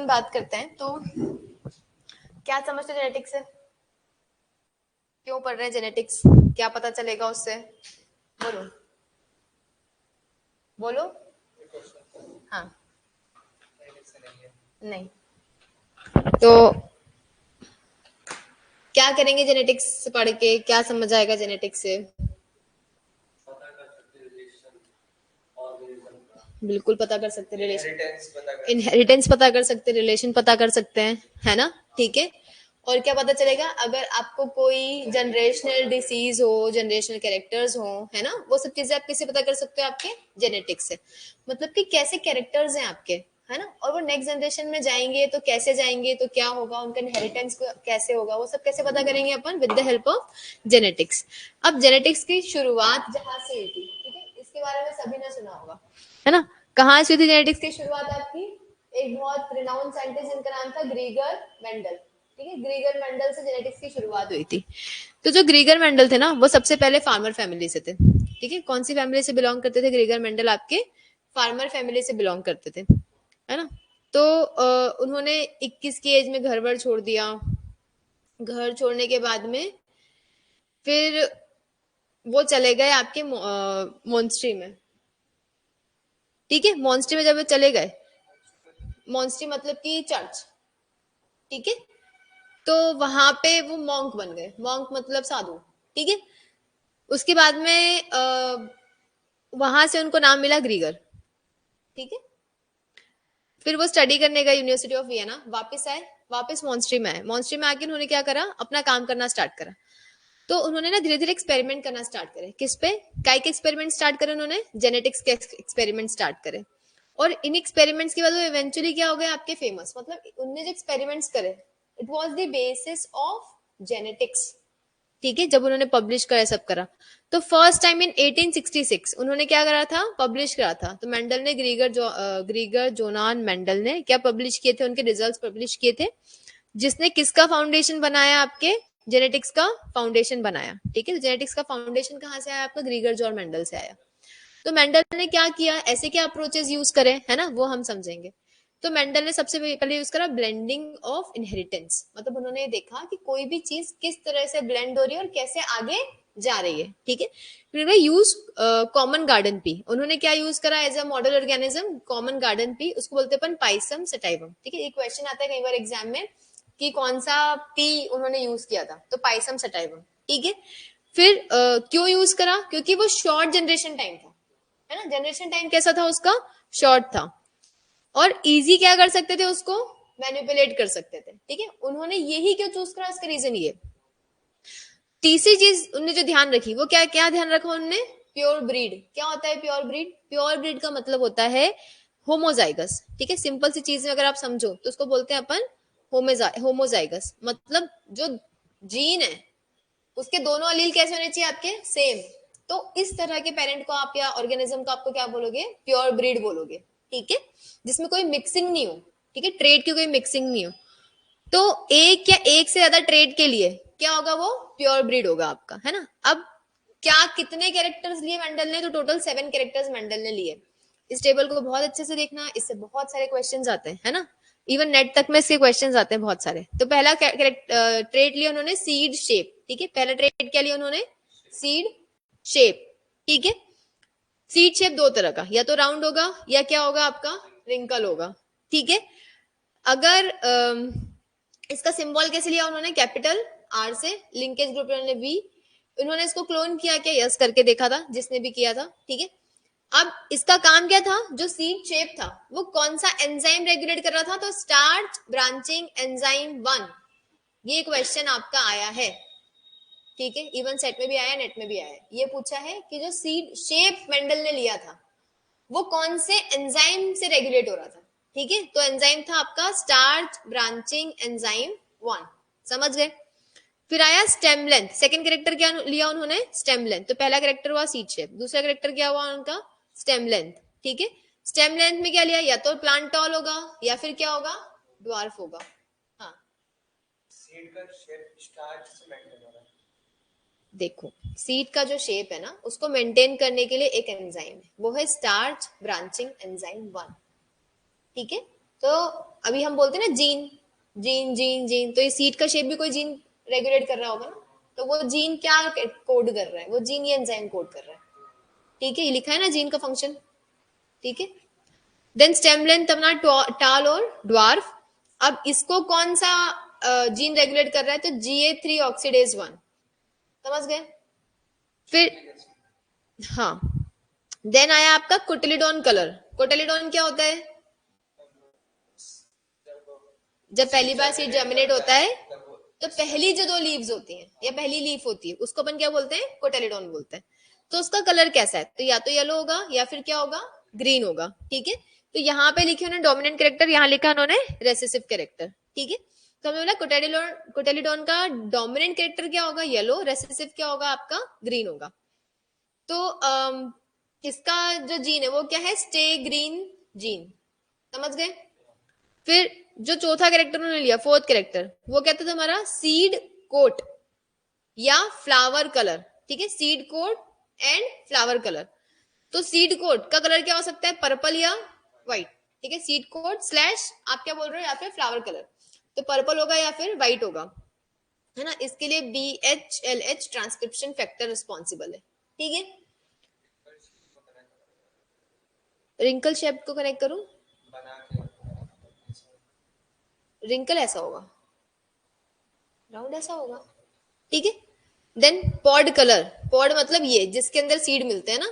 अपन बात करते हैं तो क्या समझते जेनेटिक्स से, क्यों पढ़ रहे हैं जेनेटिक्स, क्या पता चलेगा उससे, बोलो बोलो। हाँ नहीं तो क्या करेंगे जेनेटिक्स पढ़ के, क्या समझ आएगा जेनेटिक्स से? बिल्कुल पता कर सकते हैं रिलेशन, इनहेरिटेंस पता कर सकते हैं, रिलेशन पता कर सकते हैं, है ना? ठीक है। और क्या पता चलेगा, अगर आपको कोई जनरेशनल डिसीज हो, जनरेशनल कैरेक्टर्स हो, है ना, वो सब चीजें आप किससे पता कर सकते हो? आपके जेनेटिक्स से। मतलब कि कैसे कैरेक्टर्स हैं आपके, है ना, और वो नेक्स्ट जनरेशन में जाएंगे तो कैसे जाएंगे, तो क्या होगा, उनका इनहेरिटेंस कैसे होगा, वो सब कैसे पता करेंगे अपन? With the help of genetics. अब जेनेटिक्स की शुरुआत जहां से हुई थी, ठीक है, इसके बारे में सभी ने सुना होगा, है ना? कहाँ से हुई थी जेनेटिक्स की शुरुआत आपकी? एक बहुत रिनाउंड साइंटिस्ट जिनका नाम था ग्रीगर मेंडल, ठीक है, ग्रीगर मेंडल से जेनेटिक्स की शुरुआत हुई थी। तो जो ग्रीगर मेंडल थे ना, वो सबसे पहले फार्मर फैमिली से थे, ठीक है। कौन सी फैमिली से बिलोंग करते थे ग्रीगर मेंडल? आपके फार्मर फैमिली से बिलोंग करते थे, है ना? तो उन्होंने 21 की एज में घर वर छोड़ दिया। घर छोड़ने के बाद में फिर वो चले गए आपके मोन्स्ट्री में, ठीक है। मोन्स्ट्री में जब वो चले गए, मोन्स्ट्री मतलब कि चर्च, ठीक है, तो वहां पे वो मॉन्क बन गए। मॉन्क मतलब साधु, ठीक है। उसके बाद में वहां से उनको नाम मिला ग्रीगर, ठीक है। फिर वो स्टडी करने गए यूनिवर्सिटी ऑफ वियना, वापस आए, वापस मॉन्स्ट्री में आए। मॉन्स्ट्री में आके उन्होंने क्या करा, अपना काम करना स्टार्ट करा। तो उन्होंने ना धीरे धीरे एक्सपेरिमेंट करना स्टार्ट करे। किस पे? काय के एक्सपेरिमेंट स्टार्ट करे उन्होंने? जेनेटिक्स के एक्सपेरिमेंट स्टार्ट करे। और इन एक्सपेरिमेंट्स के बाद वो इवेंचुअली क्या हो गए आपके? फेमस। मतलब उनने जो एक्सपेरिमेंट्स करे, it was the basis of genetics, ठीक है। जब उन्होंने पब्लिश करा, सब करा, तो फर्स्ट टाइम इन 1866 उन्होंने क्या करा था? पब्लिश करा था। तो मेंडल ने, ग्रीगर जोनान मेंडल ने क्या पब्लिश किए थे? उनके रिजल्ट्स पब्लिश किए थे, जिसने किसका फाउंडेशन बनाया? आपके जेनेटिक्स का फाउंडेशन बनाया, ठीक है। जेनेटिक्स का फाउंडेशन कहाँ से आया? आपका ग्रीगर जॉन मेंडल से आया। तो मेंडल ने क्या किया, ऐसे क्या अप्रोचेस यूज करें, है ना, वो हम समझेंगे। तो मेंडल ने सबसे पहले यूज करा ब्लेंडिंग ऑफ इनहेरिटेंस। मतलब उन्होंने देखा कि कोई भी चीज किस तरह से ब्लेंड हो रही है और कैसे आगे जा रही है, ठीक है। फिर यूज कॉमन गार्डन पी। उन्होंने क्या यूज करा as a model organism? Common garden pea, उसको बोलते अपन पाइसम सटाइवम, ठीक है। ये क्वेश्चन आता है कई बार एग्जाम में कि कौन सा पी उन्होंने यूज किया था, तो पाइसम सटाइवम, ठीक है। फिर क्यों यूज करा? क्योंकि वो शॉर्ट जनरेशन टाइम था, है ना। जनरेशन टाइम कैसा था उसका? शॉर्ट था। और इजी क्या कर सकते थे उसको? मैनिपुलेट कर सकते थे, ठीक है। उन्होंने यही क्यों चूज करा? इसका रीजन ये। तीसरी चीज उन्होंने जो ध्यान रखी, वो क्या क्या ध्यान रखा उन्होंने? Pure breed. क्या होता है प्योर ब्रीड? प्योर ब्रीड का मतलब होता है होमोजाइगस, ठीक है। सिंपल सी चीज में अगर आप समझो तो उसको बोलते हैं अपन होमोजाइगस। मतलब जो जीन है उसके दोनों अलील कैसे होने चाहिए? आपके सेम। तो इस तरह के पेरेंट को आप, या ऑर्गेनिज्म को आपको क्या बोलोगे? प्योर ब्रीड बोलोगे, ठीक है। जिसमें कोई मिक्सिंग नहीं हो, ठीक है, ट्रेड की कोई मिक्सिंग नहीं हो। तो एक या एक से ज्यादा ट्रेड के लिए क्या होगा? वो प्योर ब्रीड होगा आपका, है ना। अब क्या कितने कैरेक्टर्स लिए मेंडल ने? तो टोटल 7 कैरेक्टर्स मेंडल ने लिए। इस टेबल को बहुत अच्छे से देखना, इससे बहुत सारे क्वेश्चंस आते हैं, है ना। इवन नेट तक में इसके क्वेश्चंस आते हैं बहुत सारे। तो पहला ट्रेड लिया उन्होंने सीड शेप, ठीक है। पहला ट्रेड क्या लिया उन्होंने? सीड शेप, ठीक है। सीड शेप दो तरह का, या तो राउंड होगा या क्या होगा आपका? रिंकल होगा, ठीक है। अगर इसका सिंबल कैसे लिया उन्होंने? कैपिटल आर से। लिंकेज ग्रुप उन्होंने वी। उन्होंने इसको क्लोन किया क्या? यस करके देखा था, जिसने भी किया था, ठीक है। अब इसका काम क्या था? जो सीड शेप था वो कौन सा एंजाइम रेगुलेट कर रहा था? तो स्टार्च ब्रांचिंग एंजाइम 1। ये क्वेश्चन आपका आया है, ठीक है। इवन सेट में भी आया, नेट में भी आया। ये पूछा है कि जो सीड शेप मेंडल ने लिया था वो कौन से एंजाइम से रेगुलेट हो रहा था, ठीक है। तो एंजाइम था आपका स्टार्च ब्रांचिंग एंजाइम 1, समझ गए। फिर आया स्टेम लेंथ। सेकंड कैरेक्टर क्या लिया उन्होंने? Stem length. तो पहला कैरेक्टर हुआ सीड शेप, दूसरा कैरेक्टर क्या हुआ उनका? स्टेम लेंथ, ठीक है। स्टेम लेंथ में क्या लिया? या तो प्लांट टॉल होगा या फिर क्या होगा? ड्वार्फ होगा। हाँ, सीड का शेप स्टार्च से मेंटेन हो रहा है। देखो, सीड का जो शेप है ना, उसको मेंटेन करने के लिए एक एंजाइम है, वो है स्टार्च ब्रांचिंग एंजाइम 1, ठीक है। तो अभी हम बोलते हैं ना जीन, जीन जीन जीन, तो ये सीट का शेप भी कोई जीन रेगुलेट कर रहा होगा ना, तो वो जीन क्या कोड कर रहा है, वो जीन ये एंजाइम कोड कर रहा है, ठीक है, ये लिखा है ना जीन का फंक्शन, ठीक है। देन स्टेम लेंथ अपना टाल और ड्वार्फ, अब इसको कौन सा जीन रेगुलेट कर रहा है, तो GA3 ऑक्सीडेज 1, समझ गए। फिर हाँ, देन आया आपका कोटिलिडोन कलर। कोटिलिडोन क्या होता है, जब पहली बार सीड जर्मिनेट होता है तो पहली जो 2 लीव्स होती हैं या पहली लीफ होती है उसको अपन क्या बोलते हैं, कोटिलिडोन बोलते हैं। तो उसका कलर कैसा है, तो या तो येलो होगा या फिर क्या होगा, ग्रीन होगा, ठीक है। तो यहाँ पे लिखे उन्होंने डोमिनेंट कैरेक्टर, यहाँ लिखा उन्होंने रेसेसिव कैरेक्टर, ठीक है। तो हमने बोला कोटिलिडोन का डोमिनेंट कैरेक्टर क्या होगा, येलो, रेसेसिव क्या होगा आपका, ग्रीन होगा। तो इसका जो जीन है वो क्या है, स्टे ग्रीन जीन, समझ गए। फिर जो चौथा कैरेक्टर उन्होंने लिया, फोर्थ कैरेक्टर, वो कहते थे हमारा सीड कोट या फ्लावर कलर, ठीक है, seed coat and flower colour. तो सीड कोट का कलर क्या हो सकता है, पर्पल या व्हाइट, ठीक है, सीड कोट स्लैश आप क्या बोल रहे हो, या फिर फ्लावर कलर, तो पर्पल होगा या फिर व्हाइट होगा, है ना। इसके लिए BHLH ट्रांसक्रिप्शन फैक्टर रिस्पॉन्सिबल है, ठीक है। रिंकल शेप को कनेक्ट करूं, रिंकल ऐसा होगा, राउंड ऐसा होगा, ठीक है। देन पॉड कलर, पॉड मतलब ये जिसके अंदर सीड मिलते हैं ना,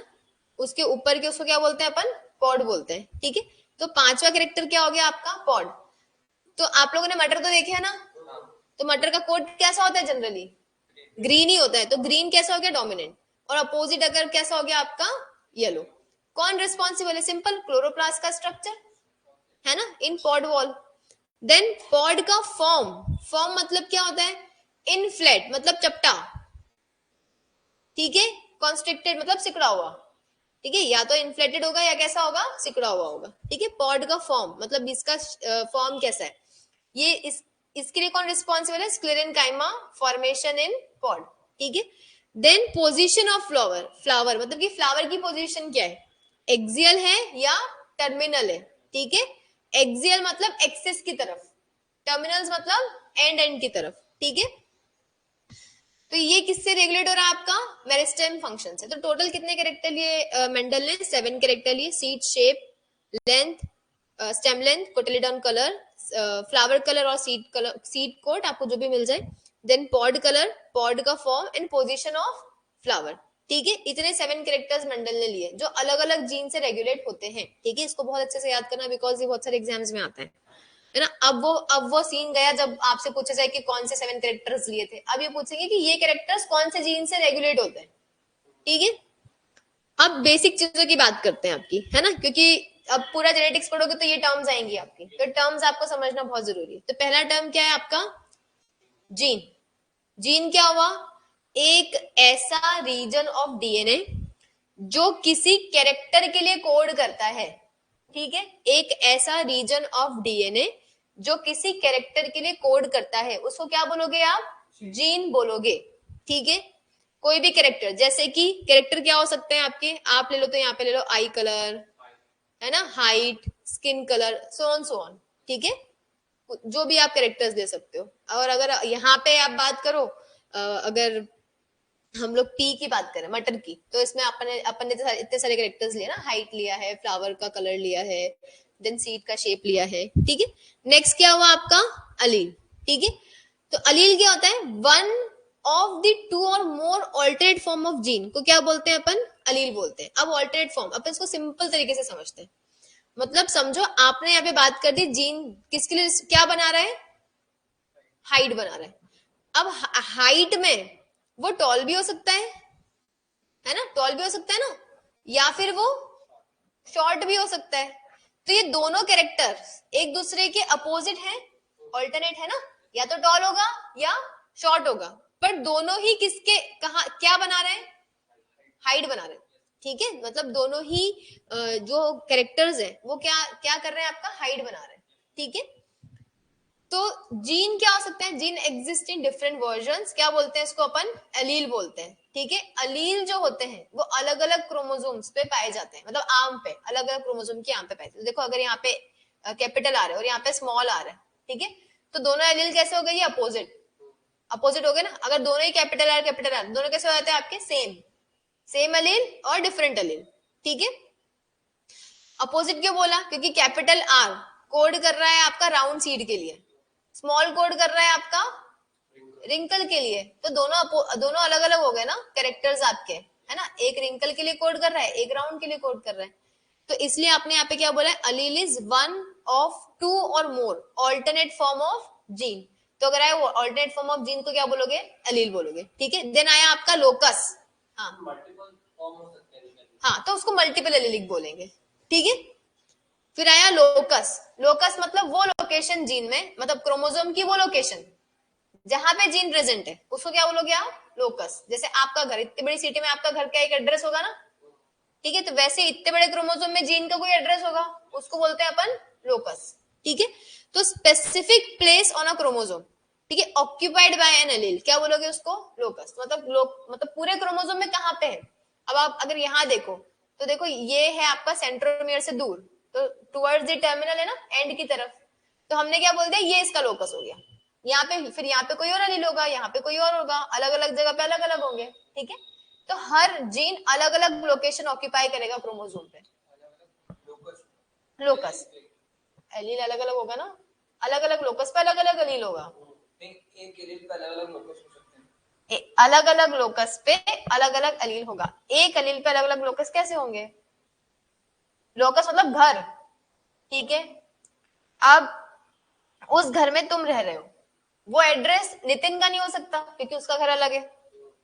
उसके ऊपर के उसको क्या बोलते हैं अपन, पॉड बोलते हैं, ठीक है। तो पांचवा कैरेक्टर क्या हो गया आपका, पॉड। तो आप लोगों ने मटर तो देखे है ना, तो मटर का कोड कैसा होता है, जनरली ग्रीन ही होता है, तो ग्रीन कैसा हो गया, डोमिनेंट, और अपोजिट अगर कैसा हो गया आपका, येलो। कौन रिस्पॉन्सिबल है, सिंपल, क्लोरोप्लास्ट का स्ट्रक्चर, है ना, इन पॉड वॉल। देन पॉड का फॉर्म, फॉर्म मतलब क्या होता है, इनफ्लेट मतलब चपटा, ठीक है, कॉन्स्ट्रिक्टेड मतलब सिकुड़ा हुआ, ठीक है, या तो इन्फ्लेटेड होगा या कैसा होगा, सिकुड़ा हुआ होगा, ठीक है। पॉड का फॉर्म मतलब इसका फॉर्म कैसा है, ये इसके लिए कौन रिस्पॉन्सिबल है, स्क्लेरेनकाइमा फॉर्मेशन इन पॉड, ठीक है। Then position of flower, flower मतलब कि फ्लावर की पोजीशन क्या है, एक्सियल है या टर्मिनल है, ठीक है। एक्सियल मतलब एक्सेस की तरफ, टर्मिनल्स मतलब एंड की तरफ, ठीक है। तो ये किससे रेगुलेट हो रहा है आपका, मेरिस्टेम फंक्शन से। तो टोटल कितने कैरेक्टर लिए मेंडल ने, 7 कैरेक्टर लिए, seed shape, length, stem length, cotyledon colour, flower colour और सीड कलर, सीड कोट आपको जो भी मिल जाए, देन पॉड कलर, पॉड का form and position of flower, ठीक है। इतने 7 कैरेक्टर्स मेंडल ने लिए जो अलग अलग जीन से रेगुलेट होते हैं, ठीक है। इसको बहुत अच्छे से याद करना बिकॉज ये बहुत सारे एग्जाम्स में आता है ना। अब वो सीन गया जब आपसे पूछा जाए कि कौन से 7 कैरेक्टर्स लिए थे, अब ये पूछेंगे कि ये कैरेक्टर्स कौन से जीन से रेगुलेट होते हैं, ठीक है। अब बेसिक चीजों की बात करते हैं आपकी, है ना, क्योंकि अब पूरा जेनेटिक्स पढ़ोगे तो ये टर्म्स आएंगी आपकी, तो टर्म्स आपको समझना बहुत जरूरी है। तो पहला टर्म क्या है आपका, जीन। जीन क्या हुआ, एक ऐसा रीजन ऑफ डीएनए जो किसी कैरेक्टर के लिए कोड करता है, ठीक है। एक ऐसा रीजन ऑफ डीएनए जो किसी कैरेक्टर के लिए कोड करता है, उसको क्या बोलोगे आप, जीन बोलोगे, ठीक है। कोई भी कैरेक्टर, जैसे कि कैरेक्टर क्या हो सकते हैं आपके, आप ले लो, तो यहाँ पे ले लो आई कलर, है ना, height, skin colour, so on, ठीक है। जो भी आप कैरेक्टर्स दे सकते हो। और अगर यहाँ पे आप बात करो, अगर हम लोग पी की बात करें, मटर की, तो इसमें अपन ने इतने सारे कैरेक्टर्स लिए ना, हाइट लिया है, फ्लावर का कलर लिया है, देन सीड का शेप लिया है, ठीक है। नेक्स्ट क्या हुआ आपका, अलील, ठीक है। तो अलील क्या होता है, वन ऑफ द 2 और more alternate form of gene को क्या बोलते हैं अपन, अलील बोलते हैं। अब ऑल्टरनेट फॉर्म अपन इसको सिंपल तरीके से समझते हैं, मतलब समझो आपने यहाँ पे बात कर दी, जीन किसके लिए क्या बना रहा है, हाइट बना रहा है। अब हाइट में वो टॉल भी हो सकता है ना, टॉल भी हो सकता है ना, या फिर वो शॉर्ट भी हो सकता है। तो ये दोनों कैरेक्टर एक दूसरे के अपोजिट है, ऑल्टरनेट है ना, या तो टॉल होगा या शॉर्ट होगा, पर दोनों ही किसके कहा क्या बना रहे हैं, हाइट बना रहे हैं, ठीक है। मतलब दोनों ही जो कैरेक्टर्स है वो क्या क्या कर रहे हैं, आपका हाइट बना रहे हैं, ठीक है। तो जीन क्या हो सकते हैं, gene exist in different versions, क्या बोलते हैं इसको अपन, अलील बोलते हैं, ठीक है। अलील जो होते हैं वो अलग अलग क्रोमोसोम्स पे पाए जाते हैं, मतलब आर्म पे, अलग अलग क्रोमोसोम की आर्म पे पाए जाते हैं। देखो अगर यहाँ पे कैपिटल आर है और यहाँ पे स्मॉल आर है, ठीक है, तो दोनों एलील कैसे हो गए, ये अपोजिट अपोजिट हो गए ना। अगर दोनों ही कैपिटल आर दोनों कैसे हो जाते हैं आपके, सेम सेम एलील और डिफरेंट एलील, ठीक है। अपोजिट क्यों बोला, क्योंकि कैपिटल आर कोड कर रहा है आपका राउंड सीड के लिए, स्मॉल कोड कर रहा है आपका रिंकल के लिए, तो दोनों अलग अलग हो गए ना कैरेक्टर्स आपके, है ना, एक रिंकल के लिए कोड कर रहा है, एक राउंड के लिए कोड कर रहा है। तो इसलिए आपने यहाँ पे क्या बोला है, allele is one of two or more alternate form of gene. तो अगर आए ऑल्टरनेट फॉर्म ऑफ जीन को क्या बोलोगे, अलील बोलोगे, ठीक है। देन आया आपका लोकस, हाँ हाँ, तो उसको मल्टीपल एलीलिक बोलेंगे, ठीक है। फिर आया लोकस, लोकस मतलब वो लोकेशन जीन में, मतलब क्रोमोसोम की वो लोकेशन जहां पे जीन प्रेजेंट है, उसको क्या बोलोगे आप, लोकस। जैसे आपका घर, इतनी बड़ी सिटी में आपका घर का एक एड्रेस होगा ना, ठीक है, तो वैसे इतने बड़े क्रोमोसोम में जीन का कोई एड्रेस होगा, उसको बोलते हैं अपन लोकस, ठीक है। तो specific place on a chromosome, ठीक है, ऑक्यूपाइड बाय एन एलील, क्या बोलोगे उसको, लोकस। मतलब पूरे क्रोमोसोम में कहाँ पे है। अब आप अगर यहाँ देखो तो देखो ये है आपका सेंट्रोमियर से दूर, तो टुवर्ड्स द टर्मिनल है ना, एंड की तरफ, तो हमने क्या बोल दिया, ये इसका लोकस हो गया। यहाँ पे फिर यहाँ पे कोई और एलील होगा, यहाँ पे कोई और होगा, अलग अलग जगह पे अलग अलग होंगे, ठीक है। तो हर जीन अलग अलग लोकेशन ऑक्यूपाई करेगा क्रोमोसोम पे, लोकस। एलील अलग अलग होगा ना, अलग अलग लोकस पे अलग अलग एलील होगा, एक एलील पे अलग अलग लोकस हो सकते हैं, अलग अलग लोकस पे अलग अलग एलील होगा। एक एलील पे अलग अलग लोकस कैसे होंगे, लोकस मतलब घर, ठीक है। अब उस घर में तुम रह रहे हो, वो एड्रेस नितिन का नहीं हो सकता क्योंकि उसका घर अलग है,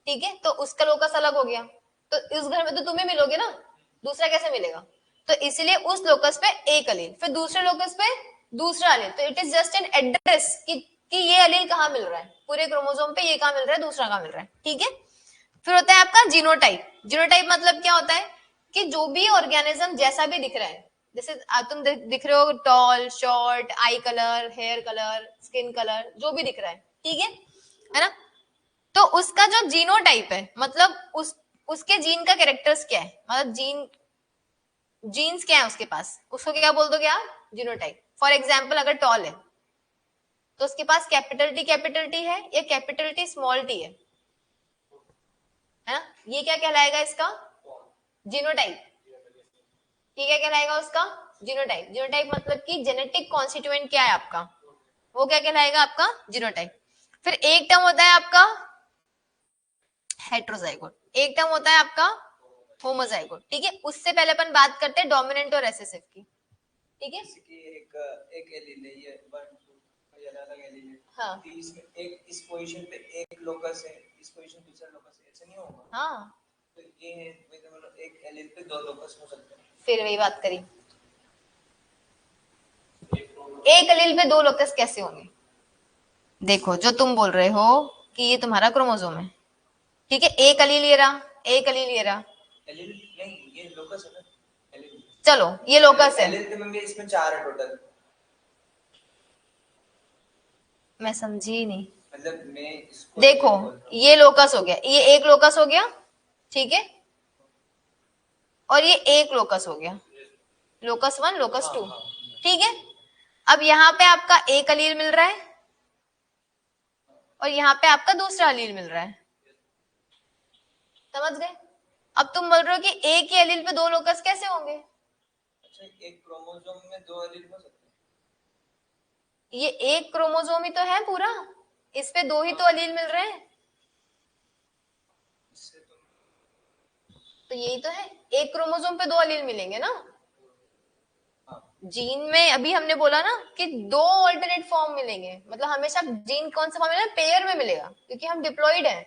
ठीक है, तो उसका लोकस अलग हो गया, तो इस घर में तो तुम्हें मिलोगे ना, दूसरा कैसे मिलेगा। तो इसलिए उस लोकस पे एक अलील, फिर दूसरे लोकस पे दूसरा अलील, तो it is just an address कि ये अलील कहाँ मिल रहा है, पूरे क्रोमोसोम पे ये कहाँ मिल रहा है, दूसरा कहाँ मिल रहा है, ठीक है। फिर होता है आपका जीनोटाइप। जीनोटाइप मतलब क्या होता है कि जो भी ऑर्गेनिज्म जैसा भी दिख रहा है, जैसे तुम दिख रहे हो tall, short, eye colour, hair colour, skin colour, जो भी दिख रहा है, ठीक है ना, तो उसका जो जीनोटाइप है, मतलब उसके जीन का कैरेक्टर्स क्या है, मतलब जीन्स क्या है उसके पास, उसको क्या बोल दोगे आप, जीनोटाइप। फॉर एग्जाम्पल अगर टॉल है तो उसके पास कैपिटल टी है या कैपिटल टी स्मॉल टी है ना, ये क्या कहलाएगा इसका, जीनोटाइप। ये क्या कहलाएगा उसका, जीनोटाइप। जीनोटाइप मतलब कि जेनेटिक कॉन्स्टिट्यूएंट क्या है आपका, वो क्या कहलाएगा आपका, जीनोटाइप। फिर एक टर्म होता है आपका हेट्रोजाइगोट, एक टर्म होता है आपका होमोजाइगोट, ठीक है। उससे पहले अपन बात करते हैं डोमिनेंट और रिसेसिव की, ठीक है। एक एलील है, ये 1 2 ये अलग एलील है, हाँ इसमें एक इस पोजीशन पे एक लोकस है, इस पोजीशन पे दूसरा लोकस है, ऐसा नहीं होगा। हाँ, तो ये है मतलब एक एलील पे दो लोकस हो सकते हैं, फिर वही बात करी, एक एलील पे दो लोकस कैसे होंगे। देखो जो तुम बोल रहे हो कि ये तुम्हारा क्रोमोसोम है, ठीक है, एक एलील ये रहा, एक एलील ये रहा, एलील नहीं, ये लोकस है ना, एलील, चलो ये लोकस है, एलील में इसमें 4 है टोटल। मैं समझी नहीं, मतलब मैं इसको देखो ये लोकस हो गया, ये एक लोकस हो गया, ठीक है, और ये एक लोकस हो गया, लोकस 1 लोकस 2, ठीक है। अब यहाँ पे आपका एक अलील मिल रहा है और यहाँ पे आपका दूसरा अलील मिल रहा है, समझ गए। अब तुम बोल रहे हो कि एक ही अलील पे दो लोकस कैसे होंगे। अच्छा, एक क्रोमोसोम में 2 एलील हो सकते हैं, ये एक क्रोमोसोम ही तो है पूरा, इस पे दो ही तो अलील मिल रहे हैं, इससे तो यही तो है, एक क्रोमोसोम पे दो अलील मिलेंगे ना। जीन में अभी हमने बोला ना कि दो ऑल्टरनेट फॉर्म मिलेंगे, मतलब हमेशा जीन कौन सा फॉर्म मिलेगा, पेयर में मिलेगा, क्योंकि हम डिप्लॉइड है,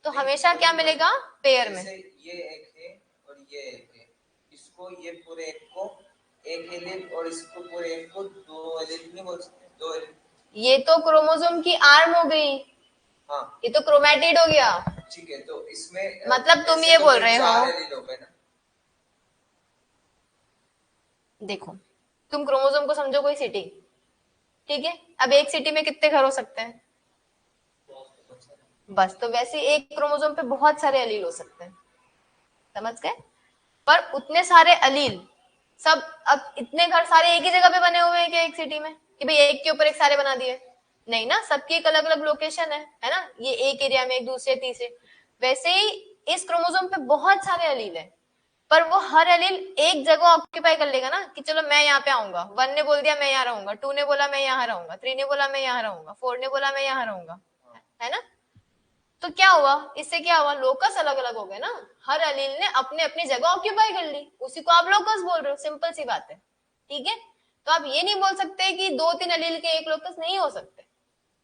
तो हमेशा क्या मिलेगा, पेयर में। ये एक है और ये एक है, इसको ये पूरे एक को एक एलील और इसको पूरे एक को दो एलील नहीं बोल सकते, दो एलील। ये तो क्रोमोसोम की आर्म हो गई, हाँ ये तो क्रोमैटिड हो गया, ठीक है, तो इसमें मतलब तुम ये बोल रहे हो, 4 एलील हो गए ना। देखो तुम क्रोमोसोम को समझो कोई सिटी, ठीक है, अब एक सिटी में कितने घर हो सकते हैं, बस, तो वैसे एक क्रोमोसोम पे बहुत सारे अलील हो सकते हैं, समझ गए। पर उतने सारे अलील सब अब इतने घर सारे एक ही जगह पे बने हुए हैं क्या एक सिटी में, कि भाई एक के ऊपर एक सारे बना दिए? नहीं ना, सबकी एक अलग अलग लोकेशन है ना, ये एक एरिया में, एक दूसरे तीसरे। वैसे ही इस क्रोमोसोम पे बहुत सारे एलील है, पर वो हर एलील एक जगह ऑक्यूपाई कर लेगा ना, कि चलो मैं यहाँ पे आऊंगा, 1 ने बोल दिया मैं यहाँ रहूंगा, 2 ने बोला मैं यहाँ रहूंगा, 3 ने बोला मैं यहाँ रहूंगा, 4 ने बोला मैं यहाँ रहूंगा, है ना। तो क्या हुआ, इससे क्या हुआ, लोकस अलग अलग हो गए ना, हर एलील ने अपने अपनी जगह ऑक्यूपाई कर ली, उसी को आप लोकस बोल रहे हो, सिंपल सी बात है, ठीक है। तो आप ये नहीं बोल सकते कि 2-3 एलील के एक लोकस नहीं हो सकते,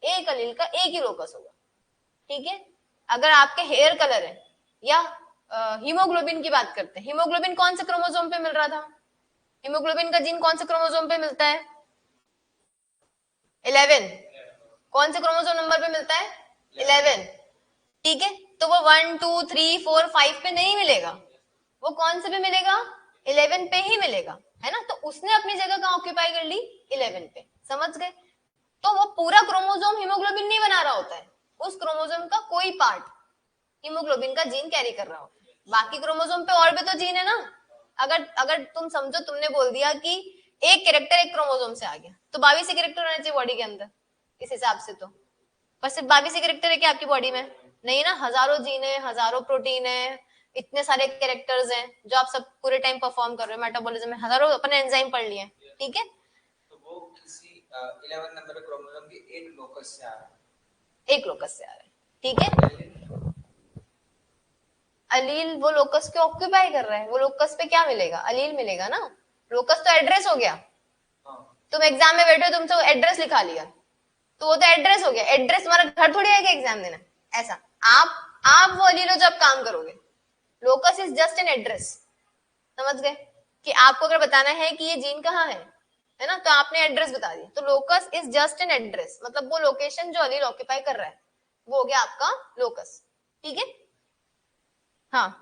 एक एलील का एक ही लोकस होगा, ठीक है। अगर आपके हेयर कलर है या हीमोग्लोबिन की बात करते हैं, हीमोग्लोबिन कौन से क्रोमोसोम पे मिल रहा था, हीमोग्लोबिन का जीन कौन से क्रोमोसोम पे मिलता है, 11, कौन से क्रोमोसोम नंबर पे मिलता है, 11, ठीक है। तो वो 1 2 3 4 5 पे नहीं मिलेगा, वो कौन से पे मिलेगा, 11 पे ही मिलेगा, है ना। तो उसने अपनी जगह कहाँ ऑक्यूपाई कर ली, 11 पे, समझ गए। तो वो पूरा क्रोमोसोम हीमोग्लोबिन नहीं बना रहा होता है, उस क्रोमोसोम का कोई पार्ट हीमोग्लोबिन का जीन कैरी कर रहा होता है, बाकी क्रोमोसोम पे और भी तो जीन है ना। अगर अगर तुम समझो, तुमने बोल दिया कि एक कैरेक्टर एक क्रोमोसोम से आ गया, तो 22 कैरेक्टर होने चाहिए बॉडी के अंदर, इस हिसाब से तो। पर सिर्फ 22 कैरेक्टर है क्या आपकी बॉडी में, नहीं ना, हजारों जीन है, हजारों प्रोटीन है, इतने सारे कैरेक्टर्स हैं जो आप सब पूरे टाइम परफॉर्म कर रहे हो मेटाबॉलिज्म में, हजारों अपने एंजाइम पढ़ लिए, ठीक है। तो वो किसी 11 नंबर क्रोमोसोम के एक लोकस से आ रहा है, एक लोकस से आ रहा है, ठीक है। अलील वो लोकस के ऑक्यूपाई कर रहा है, वो लोकस पे क्या मिलेगा, अलील मिलेगा ना, लोकस तो एड्रेस हो गया। तुम एग्जाम में बैठे हो, तुमसे एड्रेस लिखा लिया, तो वो तो एड्रेस हो गया, एड्रेस तुम्हारा घर थोड़ी आएगा एग्जाम देना, ऐसा। आप वो अलील हो जब काम करोगे, locus is just an address, समझ गए। कि आपको अगर बताना है कि ये जीन कहाँ है ना, तो आपने एड्रेस बता दिया, तो locus is just an address, मतलब वो लोकेशन जो अलील ऑक्यूपाई कर रहा है, वो हो गया आपका लोकस, ठीक है। हाँ,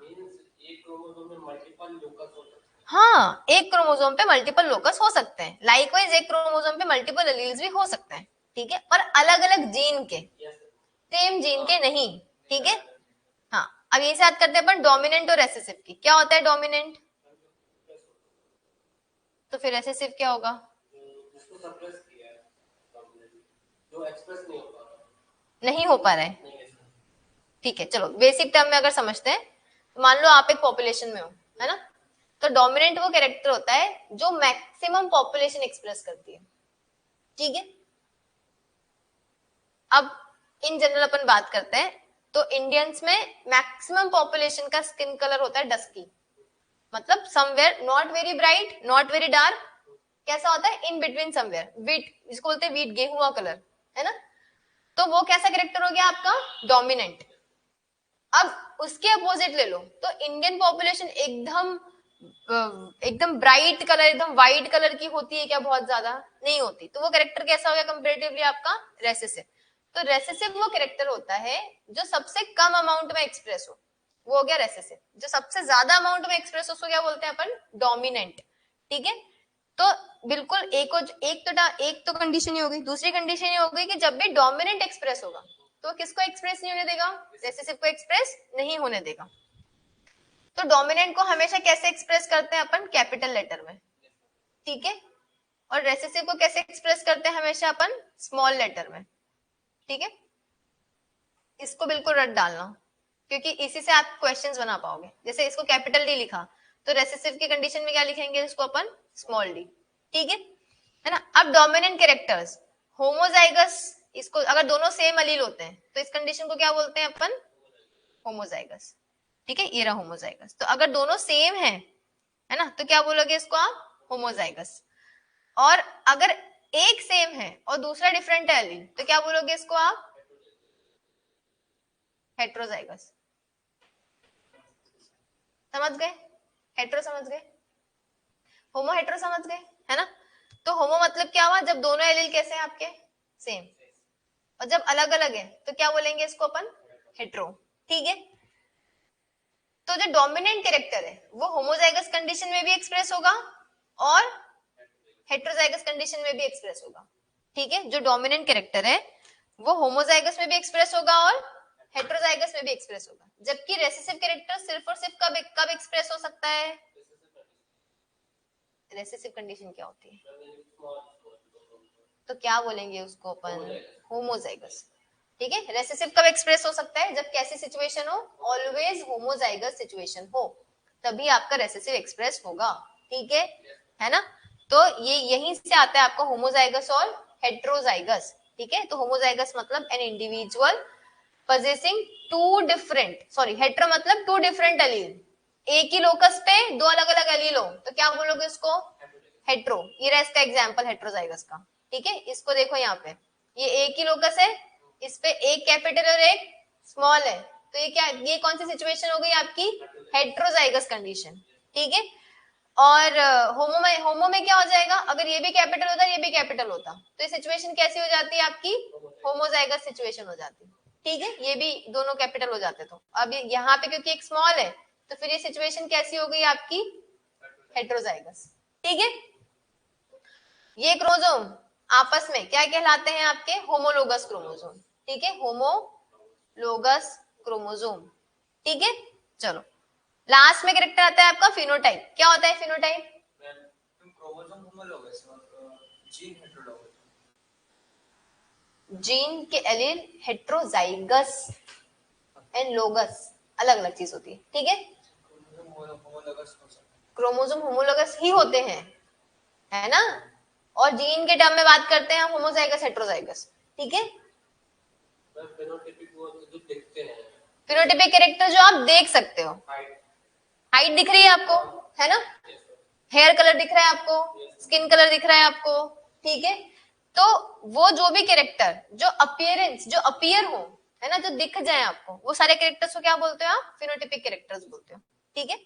एक क्रोमोसोम में मल्टीपल लोकस हो सकते हैं। हाँ, एक क्रोमोसोम पे मल्टीपल लोकस हो सकते हैं, लाइकवाइज एक क्रोमोसोम पे मल्टीपल एलील्स भी हो सकते हैं, ठीक है, पर अलग अलग जीन के, सेम जीन के नहीं, ठीक है। हाँ, अब ये याद करते हैं अपन डोमिनेंट और रेसेसिव की, क्या होता है डोमिनेंट, तो फिर रेसेसिव क्या होगा, जिसको सप्रेस किया है, जो एक्सप्रेस नहीं हो पा रहा, नहीं हो पा रहा है, ठीक है। चलो बेसिक टर्म में अगर समझते हैं, तो मान लो आप एक पॉपुलेशन में हो, है ना, तो डोमिनेंट वो कैरेक्टर होता है जो मैक्सिमम पॉपुलेशन एक्सप्रेस करती है, ठीक है। अब इन जनरल अपन बात करते हैं, तो इंडियंस में मैक्सिमम पॉपुलेशन का स्किन कलर होता है डस्की, मतलब somewhere not very bright not very dark, कैसा होता है, इन बिटवीन समवेयर, व्हीट जिसको बोलते हैं व्हीट, गेहूं का कलर, है ना। तो वो कैसा कैरेक्टर हो गया आपका, डोमिनेंट। अब उसके अपोजिट ले लो, तो इंडियन पॉपुलेशन एकदम ब्राइट कलर, एकदम व्हाइट कलर की होती है क्या, बहुत ज्यादा नहीं होती, तो वो कैरेक्टर कैसा हो गया कंपेरेटिवली आपका, रेसेसिव। तो रेसेसिव वो कैरेक्टर होता है जो सबसे कम अमाउंट में एक्सप्रेस हो, वो हो गया रेसेसिव। जो सबसे ज्यादा अमाउंट में एक्सप्रेस हो, उसको क्या बोलते हैं अपन, डोमिनेंट, ठीक है। तो बिल्कुल एक तो कंडीशन ही हो गई, दूसरी कंडीशन ये हो गई कि जब भी डोमिनेंट एक्सप्रेस होगा, तो किसको एक्सप्रेस नहीं होने देगा, रेसेसिव को एक्सप्रेस नहीं होने देगा। तो डोमिनेंट को हमेशा कैसे एक्सप्रेस करते हैं अपन, कैपिटल लेटर में, ठीक है। और रेसेसिव को कैसे एक्सप्रेस करते हैं हमेशा अपन, स्मॉल लेटर में, ठीक है। इसको बिल्कुल रट डालना, क्योंकि इसी से आप क्वेश्चंस बना पाओगे। जैसे इसको कैपिटल डी लिखा, तो रेसेसिव की कंडीशन में क्या लिखेंगे, इसको अपन स्मॉल डी, ठीक है ना। अब डोमिनेंट कैरेक्टर्स होमोजाइगस, इसको अगर दोनों सेम अलील होते हैं, तो इस कंडीशन को क्या बोलते हैं अपन, होमोजाइगस, ठीक है। ये रहा होमोजाइगस, तो अगर दोनों सेम है ना, तो क्या बोलोगे इसको आप, होमोजाइगस। और अगर एक सेम है और दूसरा डिफरेंट है एलील, तो क्या बोलोगे इसको आप, हेट्रोजाइगस। समझ गए, हेट्रो समझ गए, होमो हेट्रो समझ गए, है ना। तो होमो मतलब क्या हुआ, जब दोनों एलील कैसे हैं आपके, सेम, और जब अलग अलग है तो क्या बोलेंगे इसको अपन, हेट्रो, ठीक है। तो जो डोमिनेंट कैरेक्टर है वो होमोजाइगस कंडीशन में भी एक्सप्रेस होगा और हेट्रोजाइगस कंडीशन में भी एक्सप्रेस होगा, ठीक है। जो डोमिनेंट कैरेक्टर है वो होमोजाइगस में भी एक्सप्रेस होगा और हेट्रोजाइगस में भी एक्सप्रेस होगा, जबकि रेसेसिव कैरेक्टर सिर्फ और सिर्फ कब कब एक्सप्रेस हो सकता है, रेसेसिव कंडीशन क्या होती है? तो क्या बोलेंगे उसको अपन? होमोजाइगस। ठीक है, रेसेसिव कब एक्सप्रेस हो सकता है? जब कैसी सिचुएशन हो? ऑलवेज होमोजाइगस सिचुएशन हो, तभी आपका रेसेसिव एक्सप्रेस होगा। ठीक है ना? तो ये यहीं से आता है आपका होमोजाइगस और हेट्रोजाइगस। ठीक है, तो होमोजाइगस मतलब an individual possessing two different, sorry hetero मतलब टू डिफरेंट एलील, एक ही लोकस पे दो अलग अलग एलील हो, तो क्या बोलोगे उसको? हेट्रो। ये रहा इसका एग्जांपल हेट्रोजाइगस का। ठीक है, इसको देखो यहाँ पे, ये एक ही लोकस है, इस पे एक कैपिटल और एक स्मॉल है, तो ये क्या, ये कौन सी सिचुएशन हो गई आपकी? Heterozygous condition. ठीक है, और होमो में क्या हो जाएगा? अगर ये भी कैपिटल होता, ये भी कैपिटल होता, तो ये सिचुएशन कैसी हो जाती है आपकी? होमोजाइगस सिचुएशन हो जाती। ठीक है, ये भी दोनों कैपिटल हो जाते, तो अब यहाँ पे क्योंकि एक स्मॉल है, तो फिर ये सिचुएशन कैसी हो गई आपकी? हेट्रोजाइगस। ठीक है, ये क्रोमोसोम आपस में क्या कहलाते हैं आपके? Homologous chromosome. ठीक है, होमोलोगस क्रोमोसोम। ठीक है, चलो लास्ट में कैरेक्टर आता है आपका फिनोटाइप। क्या होता है phenotype? Chromosome homologous gene heterologous. Gene के एलील हेट्रोजाइगस एंड लोगस अलग अलग चीज होती है। ठीक है, क्रोमोसोम होमोलोगस ही होते हैं, है ना? और जीन के टर्म में बात करते हैं हम होमोजाइगस हेट्रोजाइगस। ठीक है, फिनोटाइपिक कैरेक्टर जो आप देख सकते हो, हाइट दिख रही है आपको, है ना? हेयर कलर दिख रहा है आपको, स्किन कलर दिख रहा है आपको। ठीक है, तो वो जो भी कैरेक्टर जो अपीयरेंस जो अपीयर हो, है ना, जो दिख जाए आपको, वो सारे कैरेक्टर्स को क्या बोलते हो आप? फिनोटाइपिक कैरेक्टर्स बोलते हो। ठीक है,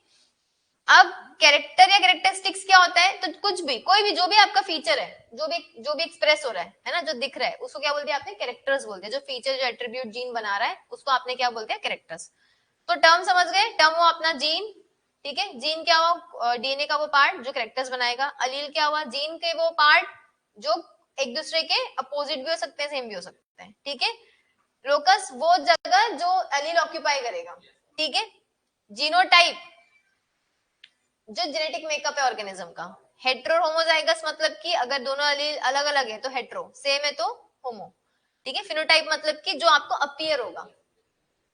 अब कैरेक्टर या कैरेक्टरिस्टिक्स क्या होता है? तो कुछ भी, कोई भी, जो भी आपका फीचर है, जो भी एक्सप्रेस हो रहा है ना, जो दिख रहा है, उसको क्या बोल दिया आपने? कैरेक्टर्स बोल दिया। जो फीचर, जो एट्रीब्यूट जीन बना रहा है, उसको आपने क्या बोल दिया? कैरेक्टर्स। तो टर्म समझ गए? टर्म हुआ अपना जीन। ठीक है, जीन क्या हुआ? डीएनए का वो पार्ट जो कैरेक्टर्स बनाएगा। अलील क्या हुआ? जीन के वो पार्ट जो एक दूसरे के अपोजिट भी हो सकते हैं, सेम भी हो सकते हैं। ठीक है, लोकस वो जगह जो एलील ऑक्यूपाई करेगा। ठीक है, जीनोटाइप जो जेनेटिक मेकअप है ऑर्गेनिज्म का। हेट्रो होमोजाइगस मतलब कि अगर दोनों एलील अलग अलग है तो हेट्रो, सेम है तो होमो। ठीक है, फिनोटाइप मतलब कि जो आपको अपीयर होगा,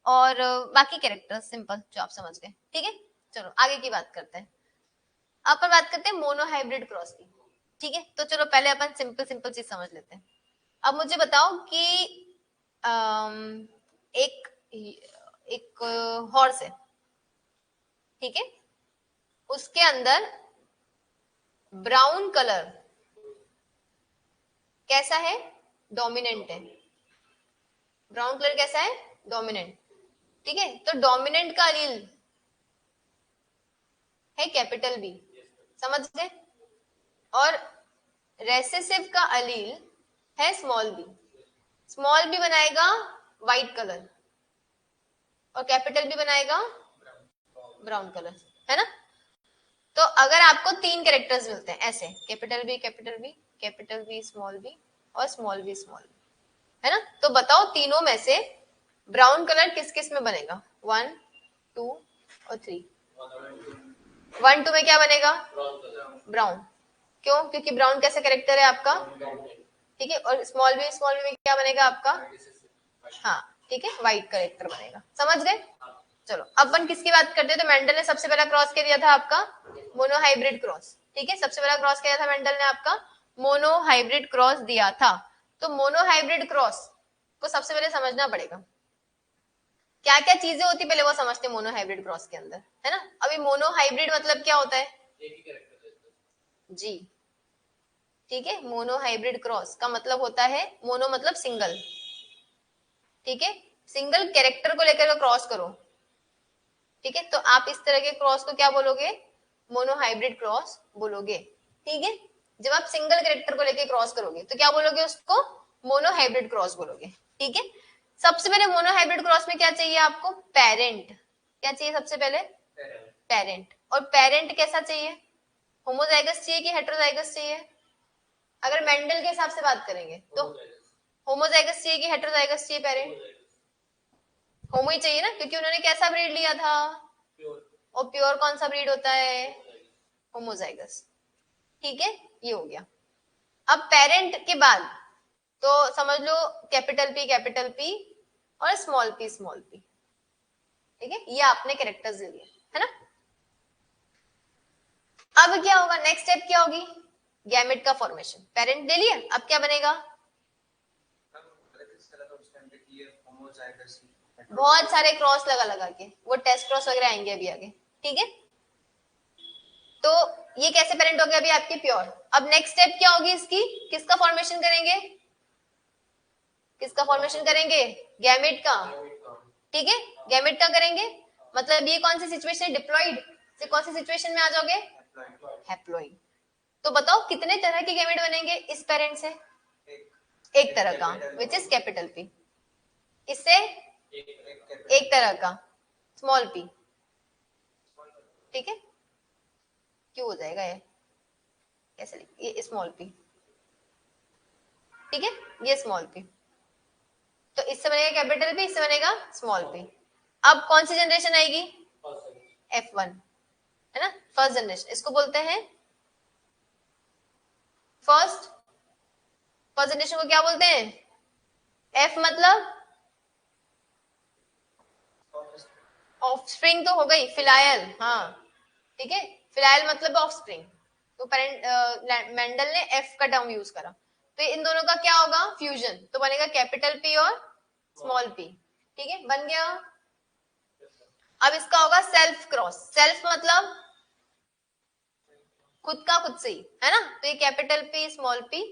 और बाकी कैरेक्टर सिंपल जो आप समझ गए। ठीक है, चलो आगे की बात करते हैं। अपन बात करते हैं मोनोहाइब्रिड क्रॉस की। ठीक है, तो चलो पहले अपन सिंपल सिंपल चीज समझ लेते हैं। अब मुझे बताओ कि एक एक हॉर्स है, ठीक है, उसके अंदर ब्राउन कलर कैसा है? डोमिनेंट है। ब्राउन कलर कैसा है? डोमिनेंट। ठीक है, तो डोमिनेंट का अलील है कैपिटल बी, समझ गए? और रेसेसिव का अलील है स्मॉल बी। स्मॉल बी बनाएगा व्हाइट कलर और कैपिटल बी बनाएगा ब्राउन कलर, है ना? तो अगर आपको तीन कैरेक्टर्स मिलते हैं ऐसे, capital B capital B, capital B small B और स्मॉल बी स्मॉल बी, है ना? तो बताओ तीनों में से ब्राउन कलर किस किस में बनेगा? 1, 2 और 3। 1, 2 में क्या बनेगा? ब्राउन। क्यों? क्योंकि ब्राउन कैसा कैरेक्टर है आपका? ठीक है, और स्मॉल बी में क्या बनेगा आपका? हाँ, ठीक है, व्हाइट कैरेक्टर बनेगा। समझ गए? चलो अब अपन किसकी बात करते हैं? तो मेंडल ने सबसे पहला क्रॉस क्या दिया था आपका? Monohybrid cross. ठीक है, सबसे पहला क्रॉस क्या दिया था मेंडल ने आपका? मोनोहाइब्रिड क्रॉस दिया था। तो मोनोहाइब्रिड क्रॉस को सबसे पहले समझना पड़ेगा, क्या क्या चीजें होती पहले वो समझते हैं मोनोहाइब्रिड क्रॉस के अंदर, है ना? अभी मोनोहाइब्रिड मतलब क्या होता है? जी, ठीक है, मोनोहाइब्रिड क्रॉस का मतलब होता है, मोनो मतलब सिंगल, ठीक है, सिंगल कैरेक्टर को लेकर क्रॉस करो। ठीक है, तो आप इस तरह के क्रॉस को क्या बोलोगे? मोनोहाइब्रिड क्रॉस बोलोगे। ठीक है, जब आप सिंगल कैरेक्टर को लेकर क्रॉस करोगे तो क्या बोलोगे? उसको मोनोहाइब्रिड क्रॉस बोलोगे। ठीक है, सबसे पहले मोनोहाइब्रिड क्रॉस में क्या चाहिए आपको? पेरेंट। क्या चाहिए सबसे पहले? पेरेंट। और पेरेंट कैसा चाहिए? होमोजाइगस चाहिए कि हेट्रोजाइगस चाहिए? अगर मेंडल के हिसाब से बात करेंगे तो होमोजाइगस चाहिए कि हेट्रोजाइगस चाहिए? पेरेंट होमो ही चाहिए ना, क्योंकि उन्होंने कैसा ब्रीड लिया था? और प्योर कौन सा ब्रीड होता है? होमोजाइगस। ठीक है, ये हो गया। अब पेरेंट के बाद तो समझ लो कैपिटल पी और स्मॉल पी, ठीक है, ये आपने कैरेक्टर्स दे दिए, है ना। अब क्या होगा, नेक्स्ट स्टेप क्या होगी, गैमेट का फॉर्मेशन। पेरेंट दे लिया, अब क्या बनेगा, बहुत सारे क्रॉस लगा के, वो टेस्ट क्रॉस वगैरह आएंगे अभी आगे, ठीक है। तो ये कैसे पेरेंट हो गया अभी आपकी प्योर। अब नेक्स्ट स्टेप क्या होगी इसकी, किसका फॉर्मेशन करेंगे, किसका फॉर्मेशन करेंगे, गैमेट का, ठीक है, गैमेट का करेंगे। मतलब ये कौन सी सिचुएशन, डिप्लॉइड से कौन सी सिचुएशन में आ जाओगे, हैप्लॉइड। तो बताओ कितने तरह के गैमेट बनेंगे इस पेरेंट से, एक तरह का, विच इज कैपिटल पी। इससे एक तरह का स्मॉल पी, ठीक है। क्यों हो जाएगा ये, कैसे लिख, ये स्मॉल पी, ठीक है, ये स्मॉल पी। तो इससे बनेगा कैपिटल पी, इससे बनेगा स्मॉल पी। अब कौन सी जनरेशन आएगी, F1, है ना, फर्स्ट जनरेशन, इसको बोलते हैं फर्स्ट जनरेशन को क्या बोलते हैं, F मतलब ऑफस्प्रिंग तो हो गई, फिलायल, हाँ ठीक है, फिलायल मतलब ऑफस्प्रिंग। तो पेरेंट मेंडल ने F का टर्म यूज करा, तो इन दोनों का क्या होगा, फ्यूजन, तो बनेगा कैपिटल पी और स्मॉल पी, ठीक है, बन गया। अब इसका होगा सेल्फ क्रॉस, सेल्फ मतलब खुद का खुद से ही, है ना, तो ये कैपिटल पी स्मॉल पी,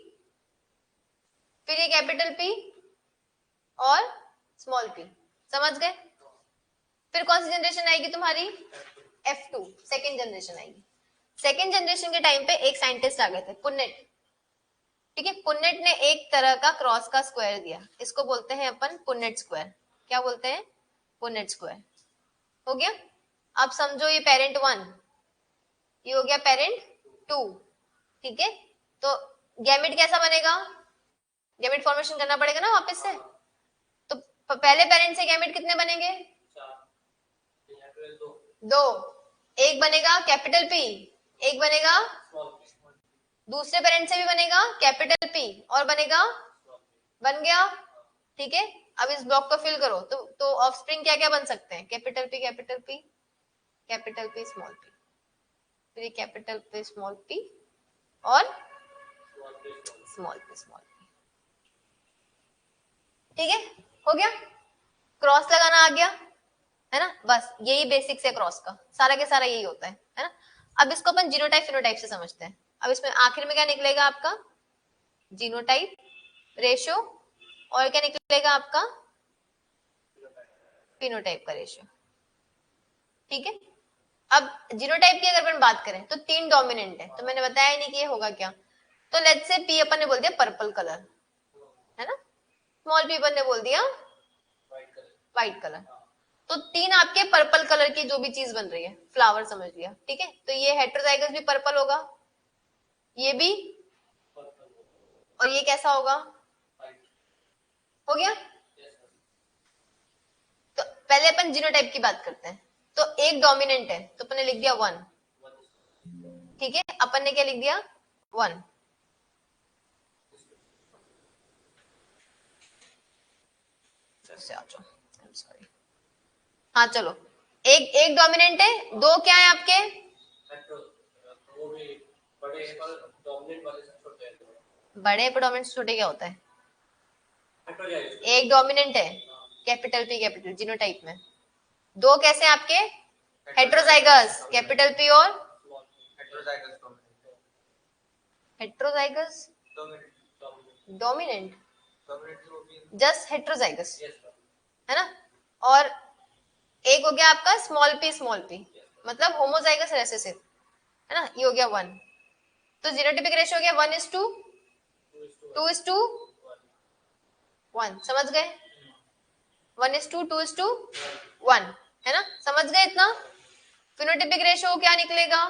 फिर ये कैपिटल पी और स्मॉल पी, समझ गए। फिर कौन सी जनरेशन आएगी तुम्हारी, F2, सेकेंड जनरेशन आएगी। सेकेंड जनरेशन के टाइम पे एक साइंटिस्ट आ गए थे, पुन्नेट, ठीक है, पुन्नेट ने एक तरह का क्रॉस का स्क्वायर दिया, इसको बोलते हैं अपन पुन्नेट स्क्वायर। क्या बोलते हैं, पुन्नेट स्क्वायर, हो गया। अब समझो ये पेरेंट 1, ये हो गया पेरेंट 2, ठीक है। तो गैमेट कैसा बनेगा, गैमेट फॉर्मेशन करना पड़ेगा ना वापस से। तो पहले पेरेंट से गैमेट कितने बनेंगे, दो, एक बनेगा कैपिटल पी, एक बनेगा, दूसरे पेरेंट से भी बनेगा कैपिटल पी और बनेगा, बन गया, ठीक है। अब इस ब्लॉक को फिल करो, तो ऑफस्प्रिंग क्या क्या बन सकते हैं, capital P capital P, capital P small P, फिर कैपिटल पी स्मॉल पी और स्मॉल पी, ठीक है, हो गया। क्रॉस लगाना आ गया, है ना, बस यही बेसिक्स है क्रॉस का, सारा के सारा यही होता है ना। अब इसको अपन जीनोटाइप फिनोटाइप से समझते हैं। अब इसमें आखिर में क्या निकलेगा आपका, जीनोटाइप, रेशो, और क्या निकलेगा आपका, फिनोटाइप का रेशो, ठीक है। अब जीनोटाइप की अगर अपन बात करें तो 3 डोमिनेंट है, तो मैंने बताया नहीं कि ये होगा क्या। तो लेट्स से पी अपन ने बोल दिया पर्पल कलर, है ना, स्मॉल पी अपन ने बोल दिया व्हाइट कलर। तो 3 आपके पर्पल कलर की जो भी चीज बन रही है, फ्लावर समझ लिया, ठीक है। तो ये हेटेरोजाइगस भी पर्पल होगा, ये भी, और ये कैसा होगा, हो गया। तो पहले अपन जीनोटाइप की बात करते हैं। तो एक डोमिनेंट है, तो अपन ने लिख दिया 1, ठीक है, अपन ने क्या लिख दिया 1। सॉरी, हाँ चलो, एक डोमिनेंट है, 2 क्या है आपके, बड़े प्रोडोमिनेंट छोटे क्या होता है, एक डोमिनेंट है कैपिटल पी कैपिटल जीनोटाइप में, 2 कैसे आपके हेटेरोजाइगस, कैपिटल पी और हेटेरोजाइगस, डोमिनेंट, जस्ट हेटेरोजाइगस, है ना। और एक हो गया आपका स्मॉल पी मतलब होमोजाइगस रेसेसिव, है ना, ये हो गया 1। तो जीनोटाइपिक रेशियो हो गया 1:2, 2:1, समझ गए, 1:2, 2:1, है ना, समझ गए इतना। फिनोटाइपिक रेशियो क्या निकलेगा,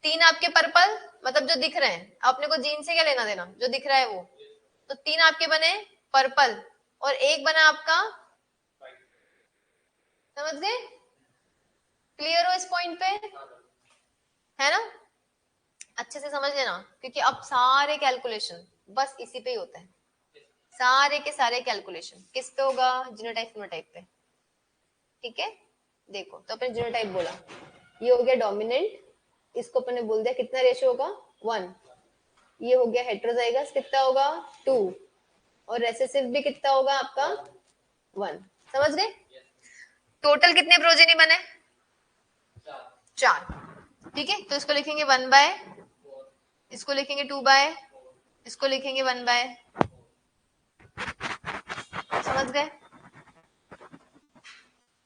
3 आपके पर्पल, मतलब जो दिख रहे हैं, अपने को जीन से क्या लेना देना, जो दिख रहा है वो, तो 3 आपके बने पर्पल और एक बना आपका, समझ गए, क्लियर हो इस पॉइंट पे, है ना। अच्छे से समझ लेना, क्योंकि अब सारे कैलकुलेशन बस इसी पे ही होते हैं, सारे के सारे कैलकुलेशन किस पे होगा, जीनोटाइप फिनोटाइप पे। ठीक है, देखो तो अपने जीनोटाइप बोला, ये हो गया डोमिनेंट, इसको अपन ने बोल दिया कितना रेशियो होगा 1, ये हो गया हेट्रोजाइगस कितना होगा 2, और रेसेसिव भी कितना होगा आपका 1। समझ गए? टोटल कितने प्रोजेनी बने, 4। ठीक है, तो इसको लिखेंगे 1 बाय, इसको लिखेंगे 2 बाय, इसको लिखेंगे 1 बाय। समझ गए?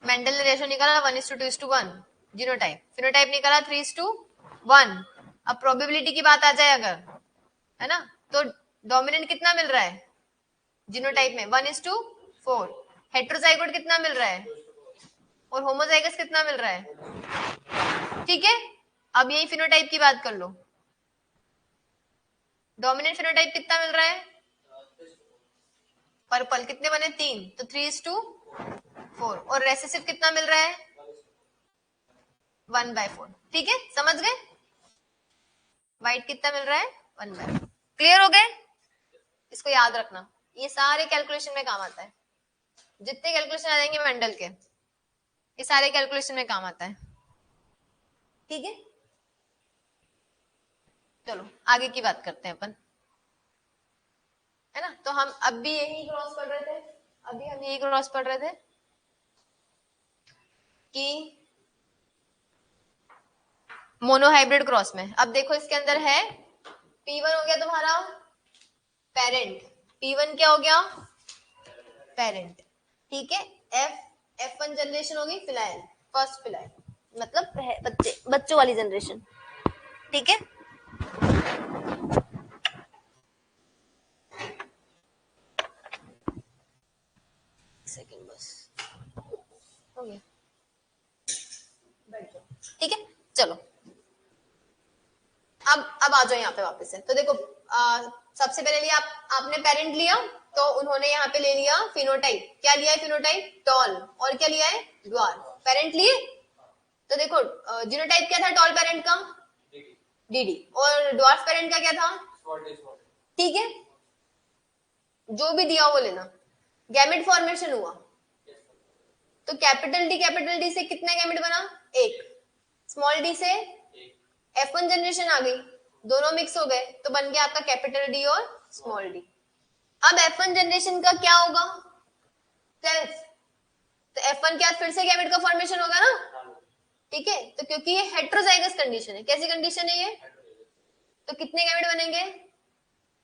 मेंडल ने रेशियो निकाला 1:2:1 जीनोटाइप, फिनोटाइप निकाला 3:1। अब प्रोबेबिलिटी की बात आ जाए अगर, है ना, तो डोमिनेंट कितना मिल रहा है जीनोटाइप में 1:4, हेट्रोजाइगोट कितना मिल रहा है, और होमोजाइगस कितना मिल रहा है। ठीक है, अब यही फिनोटाइप की बात कर लो, डोमिनेंट फिनोटाइप कितना मिल रहा है, पर्पल कितने बने 3, तो 3:4, और रेसेसिव कितना मिल रहा है 1/4। ठीक है, समझ गए? व्हाइट कितना मिल रहा है 1/4। क्लियर हो गए? इसको याद रखना, ये सारे कैलकुलेशन में काम आता है, जितने कैलकुलेशन आ जाएंगे मेंडल के, ये सारे कैलकुलेशन में काम आता है। ठीक है, चलो आगे की बात करते हैं अपन, है ना। तो हम अब भी यही क्रॉस पढ़ रहे थे, अभी हम यही क्रॉस पढ़ रहे थे कि मोनोहाइब्रिड क्रॉस में, अब देखो इसके अंदर है P1 हो गया तुम्हारा पेरेंट, P1 क्या हो गया पेरेंट। ठीक है, F1 जनरेशन होगी फिलाइल, फर्स्ट फिलाइल, मतलब बच्चे, बच्चों वाली जनरेशन। ठीक है, सेकंड बस हो गया, बैठ जाओ। ठीक है, चलो अब आ जाओ यहाँ पे वापस से। तो देखो सबसे पहले लिया आपने पेरेंट लिया, तो उन्होंने यहाँ पे ले लिया फिनोटाइप, क्या लिया है फिनोटाइप टॉल, और क्या लिया है ड्वार्फ। पेरेंट लिए, तो देखो जीनोटाइप क्या था टॉल पेरेंट का डीडी, और ड्वार्फ पेरेंट का क्या था। ठीक है, जो भी दिया वो लेना। गैमेट फॉर्मेशन हुआ, तो कैपिटल डी से कितने गैमेट बना, एक। स्मॉल डी से F1 जनरेशन आ गई, दोनों मिक्स हो गए, तो बन गया आपका कैपिटल डी और स्मॉल डी। अब F1 जनरेशन का क्या होगा, सेल्फ, तो F1 क्या फिर से गैमेट का फॉर्मेशन होगा ना। ठीक है, तो क्योंकि ये हेट्रोजाइगस कंडीशन है, कैसी कंडीशन है ये, तो कितने गैमेट बनेंगे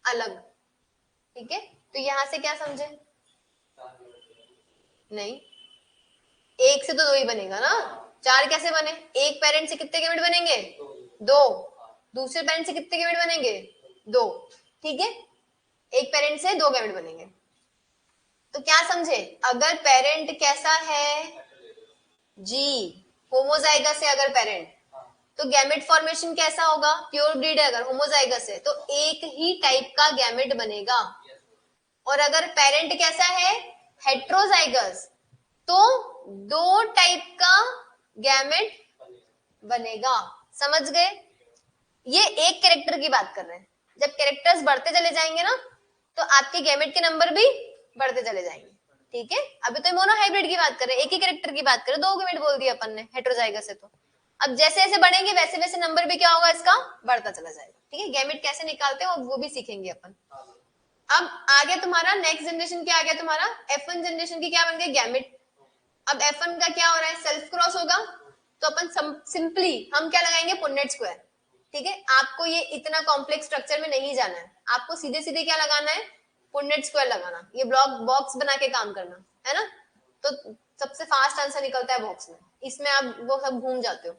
अलग। ठीक है, तो यहां से क्या समझे, नहीं, एक से तो दो ही बनेगा ना, चार कैसे बने, एक पेरेंट से कितने गैमेट बनेंगे दो, दूसरे पेरेंट से कितने गैमेट बनेंगे दो। ठीक है, एक पेरेंट से दो गैमेट बनेंगे। तो क्या समझे, अगर पेरेंट कैसा है जी, होमोजाइगस है अगर पेरेंट, तो गैमेट फॉर्मेशन कैसा होगा, प्योर ब्रीड है अगर होमोजाइगस है, तो एक ही टाइप का गैमेट बनेगा। और अगर पेरेंट कैसा है हेट्रोजाइगस, तो दो टाइप का गैमेट बनेगा। समझ गए? ये एक कैरेक्टर की बात कर रहे हैं, जब कैरेक्टर्स बढ़ते चले जाएंगे ना, तो आपके गैमेट के नंबर भी बढ़ते चले जाएंगे। ठीक है, अभी तो मोनोहाइब्रिड की बात कर रहे हैं, एक ही कैरेक्टर की बात कर रहे हैं, दो गैमेट बोल दिया अपन ने हेट्रोजाइगस है, तो अब जैसे जैसे बढ़ेंगे वैसे वैसे नंबर भी क्या होगा इसका बढ़ता चला जाएगा। ठीक है, गैमेट कैसे निकालते हैं वो भी सीखेंगे अपन। अब आ गया तुम्हारा नेक्स्ट जनरेशन, क्या आ गया तुम्हारा F1 जनरेशन की क्या बन गया गैमेट। अब F1 का क्या हो रहा है, सेल्फ क्रॉस होगा, तो अपन सिंपली हम क्या लगाएंगे पुन्नेट स्क्वायर। ठीक है, आपको ये इतना कॉम्प्लेक्स स्ट्रक्चर में नहीं जाना है, आपको सीधे सीधे क्या लगाना है पुन्नेट स्क्वायर लगाना, ये ब्लॉक बॉक्स बना के काम करना है ना, तो सबसे फास्ट आंसर निकलता है बॉक्स में, इसमें आप वो सब घूम जाते हो,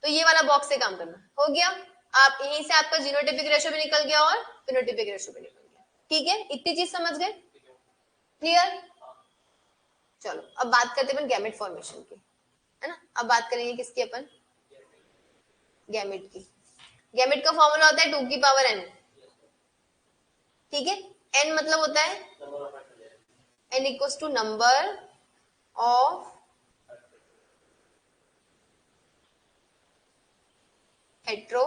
तो ये वाला बॉक्स से काम करना हो गया। आप यहीं से आपका जीनोटाइपिक रेशियो भी निकल गया और फिनोटाइपिक रेशियो भी निकल गया। ठीक है, इतनी चीज समझ गए, क्लियर। चलो अब बात करते हैं अपन गैमेट फॉर्मेशन की, है ना। अब बात करेंगे किसकी अपन, गैमेट की। गैमेट का फॉर्मूला होता है 2 की पावर n। ठीक है, n मतलब होता है n equals to number of hetero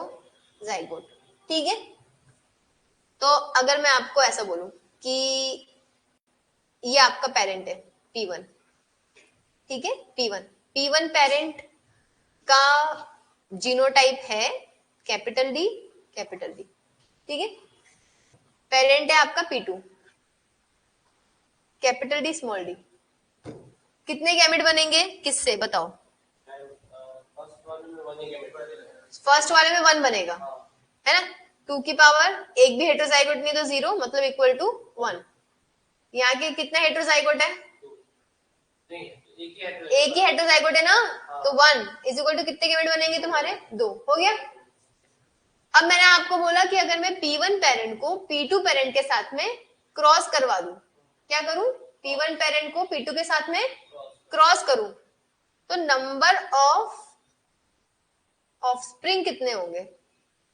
zygote. ठीक है, तो अगर मैं आपको ऐसा बोलूं कि ये आपका पेरेंट है P1, ठीक है, P1 पेरेंट का जीनोटाइप है कैपिटल डी, ठीक है। पेरेंट है आपका P2, capital D small D. कितने गैमेट बनेंगे किससे बताओ? फर्स्ट वाले में 1 बनेगा, है ना। 2 की पावर एक भी हेटेरोजाइगोट नहीं तो 0, मतलब इक्वल टू 1। यहाँ के कितने हेटेरोजाइगोट है? एक ही हेटेरोजाइगोट है ना, तो 1 इज इक्वल टू कितने गैमेट बनेंगे तुम्हारे? 2। हो गया। अब मैंने आपको बोला कि अगर मैं P1 पेरेंट को P2 पेरेंट के साथ में क्रॉस करवा दूं, क्या करूं? P1 पेरेंट को P2 के साथ में क्रॉस करूं, तो नंबर ऑफ ऑफस्प्रिंग कितने होंगे?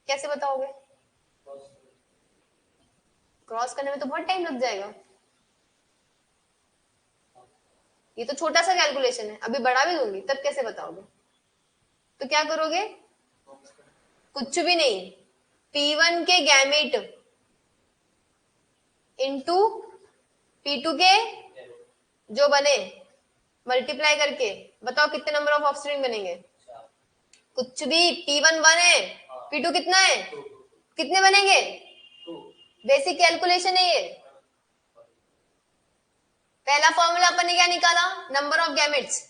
कैसे बताओगे? क्रॉस करने में तो बहुत टाइम लग जाएगा। ये तो छोटा सा कैलकुलेशन है, अभी बड़ा भी दूंगी तब कैसे बताओगे? तो क्या करोगे? कुछ भी नहीं, P1 के गैमेट इनटू P2 के जो बने मल्टीप्लाई करके बताओ कितने नंबर ऑफ ऑफस्प्रिंग बनेंगे? कुछ भी, P1 1 है, P2 कितना है? कितने बनेंगे? बेसिक कैलकुलेशन है ये। पहला फॉर्मूला अपन ने क्या निकाला? नंबर ऑफ गैमेट्स,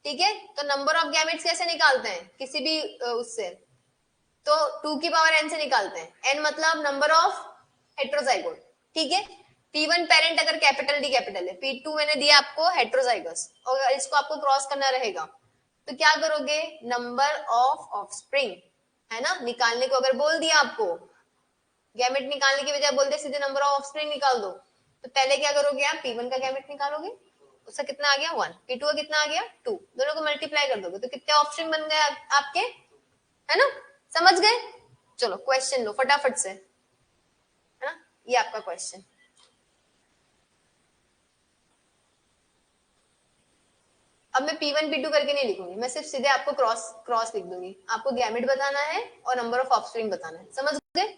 ठीक है। तो नंबर ऑफ गैमेट्स कैसे निकालते हैं? किसी भी उससे, तो 2 की पावर n से निकालते हैं। n मतलब नंबर ऑफ हेटेरोजाइगोट, ठीक है। P1 पेरेंट अगर कैपिटल डी कैपिटल है, P2 मैंने दिया आपको हेटेरोजाइगस, और इसको आपको क्रॉस करना रहेगा, तो क्या करोगे? नंबर ऑफ ऑफस्प्रिंग, है ना, निकालने को अगर बोल दिया आपको, गैमेट निकालने की बजाय बोल दे सीधे नंबर ऑफ ऑफस्प्रिंग निकाल दो, तो पहले क्या करोगे आप? P1 का गैमेट निकालोगे, उसका कितना आ गया? 1। P2 का कितना आ गया? 2। दोनों को मल्टीप्लाई कर दोगे तो कितने ऑफस्प्रिंग बन गए आपके, है ना। समझ गए? चलो क्वेश्चन लो फटाफट से, है ना, ये आपका क्वेश्चन। अब मैं P1 P2 करके नहीं लिखूंगी, मैं सिर्फ सीधे आपको क्रॉस लिख दूंगी। आपको गैमेट बताना है और नंबर ऑफ ऑफस्प्रिंग बताना है। समझ गए?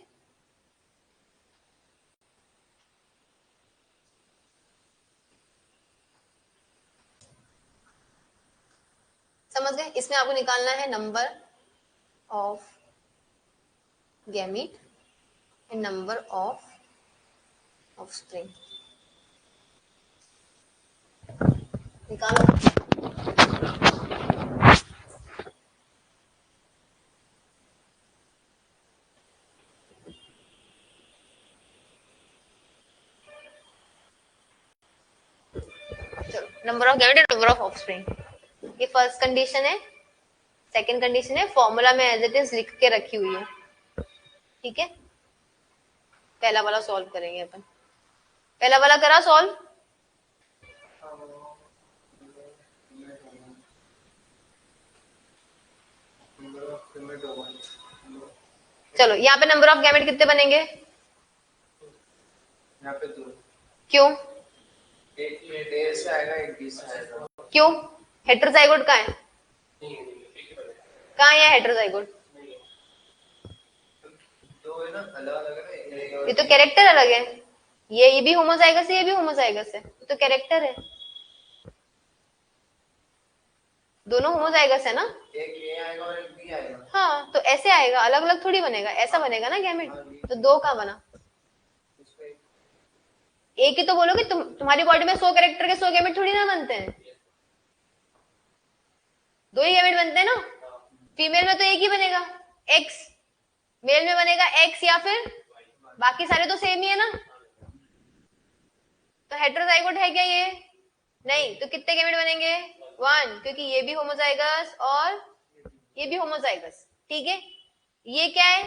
समझ गए? इसमें आपको निकालना है number of gamete and number of offspring. निकालो। चलो, number of gamete and number of offspring, ये फर्स्ट कंडीशन है। सेकंड कंडीशन है, फॉर्मूला में एज इट इज लिख के रखी हुई है, ठीक है। पहला वाला सॉल्व करेंगे अपन। पहला वाला करा सॉल्व? चलो, यहाँ पे नंबर ऑफ गैमेट कितने बनेंगे? यहाँ पे 2। क्यों? एक A से आएगा, एक B से आएगा। क्यों? हेटेरोजाइगोट कहाँ है? कहाँ है हेटेरोजाइगोट? दो है ना, अलग अलग है। ये तो कैरेक्टर अलग है। ये भी होमोजाइगस है, ये भी होमोजाइगस है, तो कैरेक्टर है। दोनों होमोजाइगस है ना। एक A आएगा और एक B आएगा। हाँ, तो ऐसे आएगा, अलग अलग थोड़ी बनेगा, ऐसा बनेगा ना गैमेट। तो 2 कहाँ बना? एक ही तो बोलोगे, तुम्हारी बॉडी में 100 कैरेक्टर के 100 गैमेट थोड़ी ना बनते हैं, 2 ही गैमेट बनते हैं ना। फीमेल में तो एक ही बनेगा X, मेल में बनेगा X, या फिर बाकी सारे तो सेम ही है ना। तो हेटेरोजाइगोट है क्या ये? नहीं। तो कितने गैमेट बनेंगे? 1, क्योंकि ये भी होमोजाइगस और ये भी होमोजाइगस, ठीक है। ये क्या है?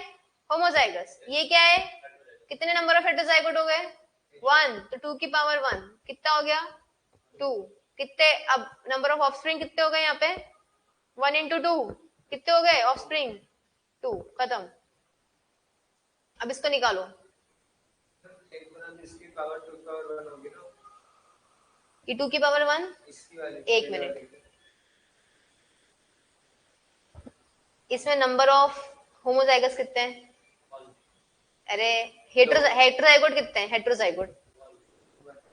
होमोजाइगस। ये क्या है? कितने नंबर ऑफ हेटेरोजाइगोट हो गए? 1, तो 2 की पावर 1 कितना हो गया? 2। कितने, अब नंबर ऑफ ऑफस्प्रिंग कितने हो गए यहाँ पे? 1 इंटू 2 कितने हो गए ऑफस्प्रिंग? 2। खत्म। अब इसको निकालो। इसकी पावर 2 की पावर 1 होगी ना, ये 2 की पावर 1। इसकी वाली। एक मिनट, इसमें नंबर ऑफ होमोजाइगस कितने हैं? अरे हेट्रोजाइगोट कितने हैं?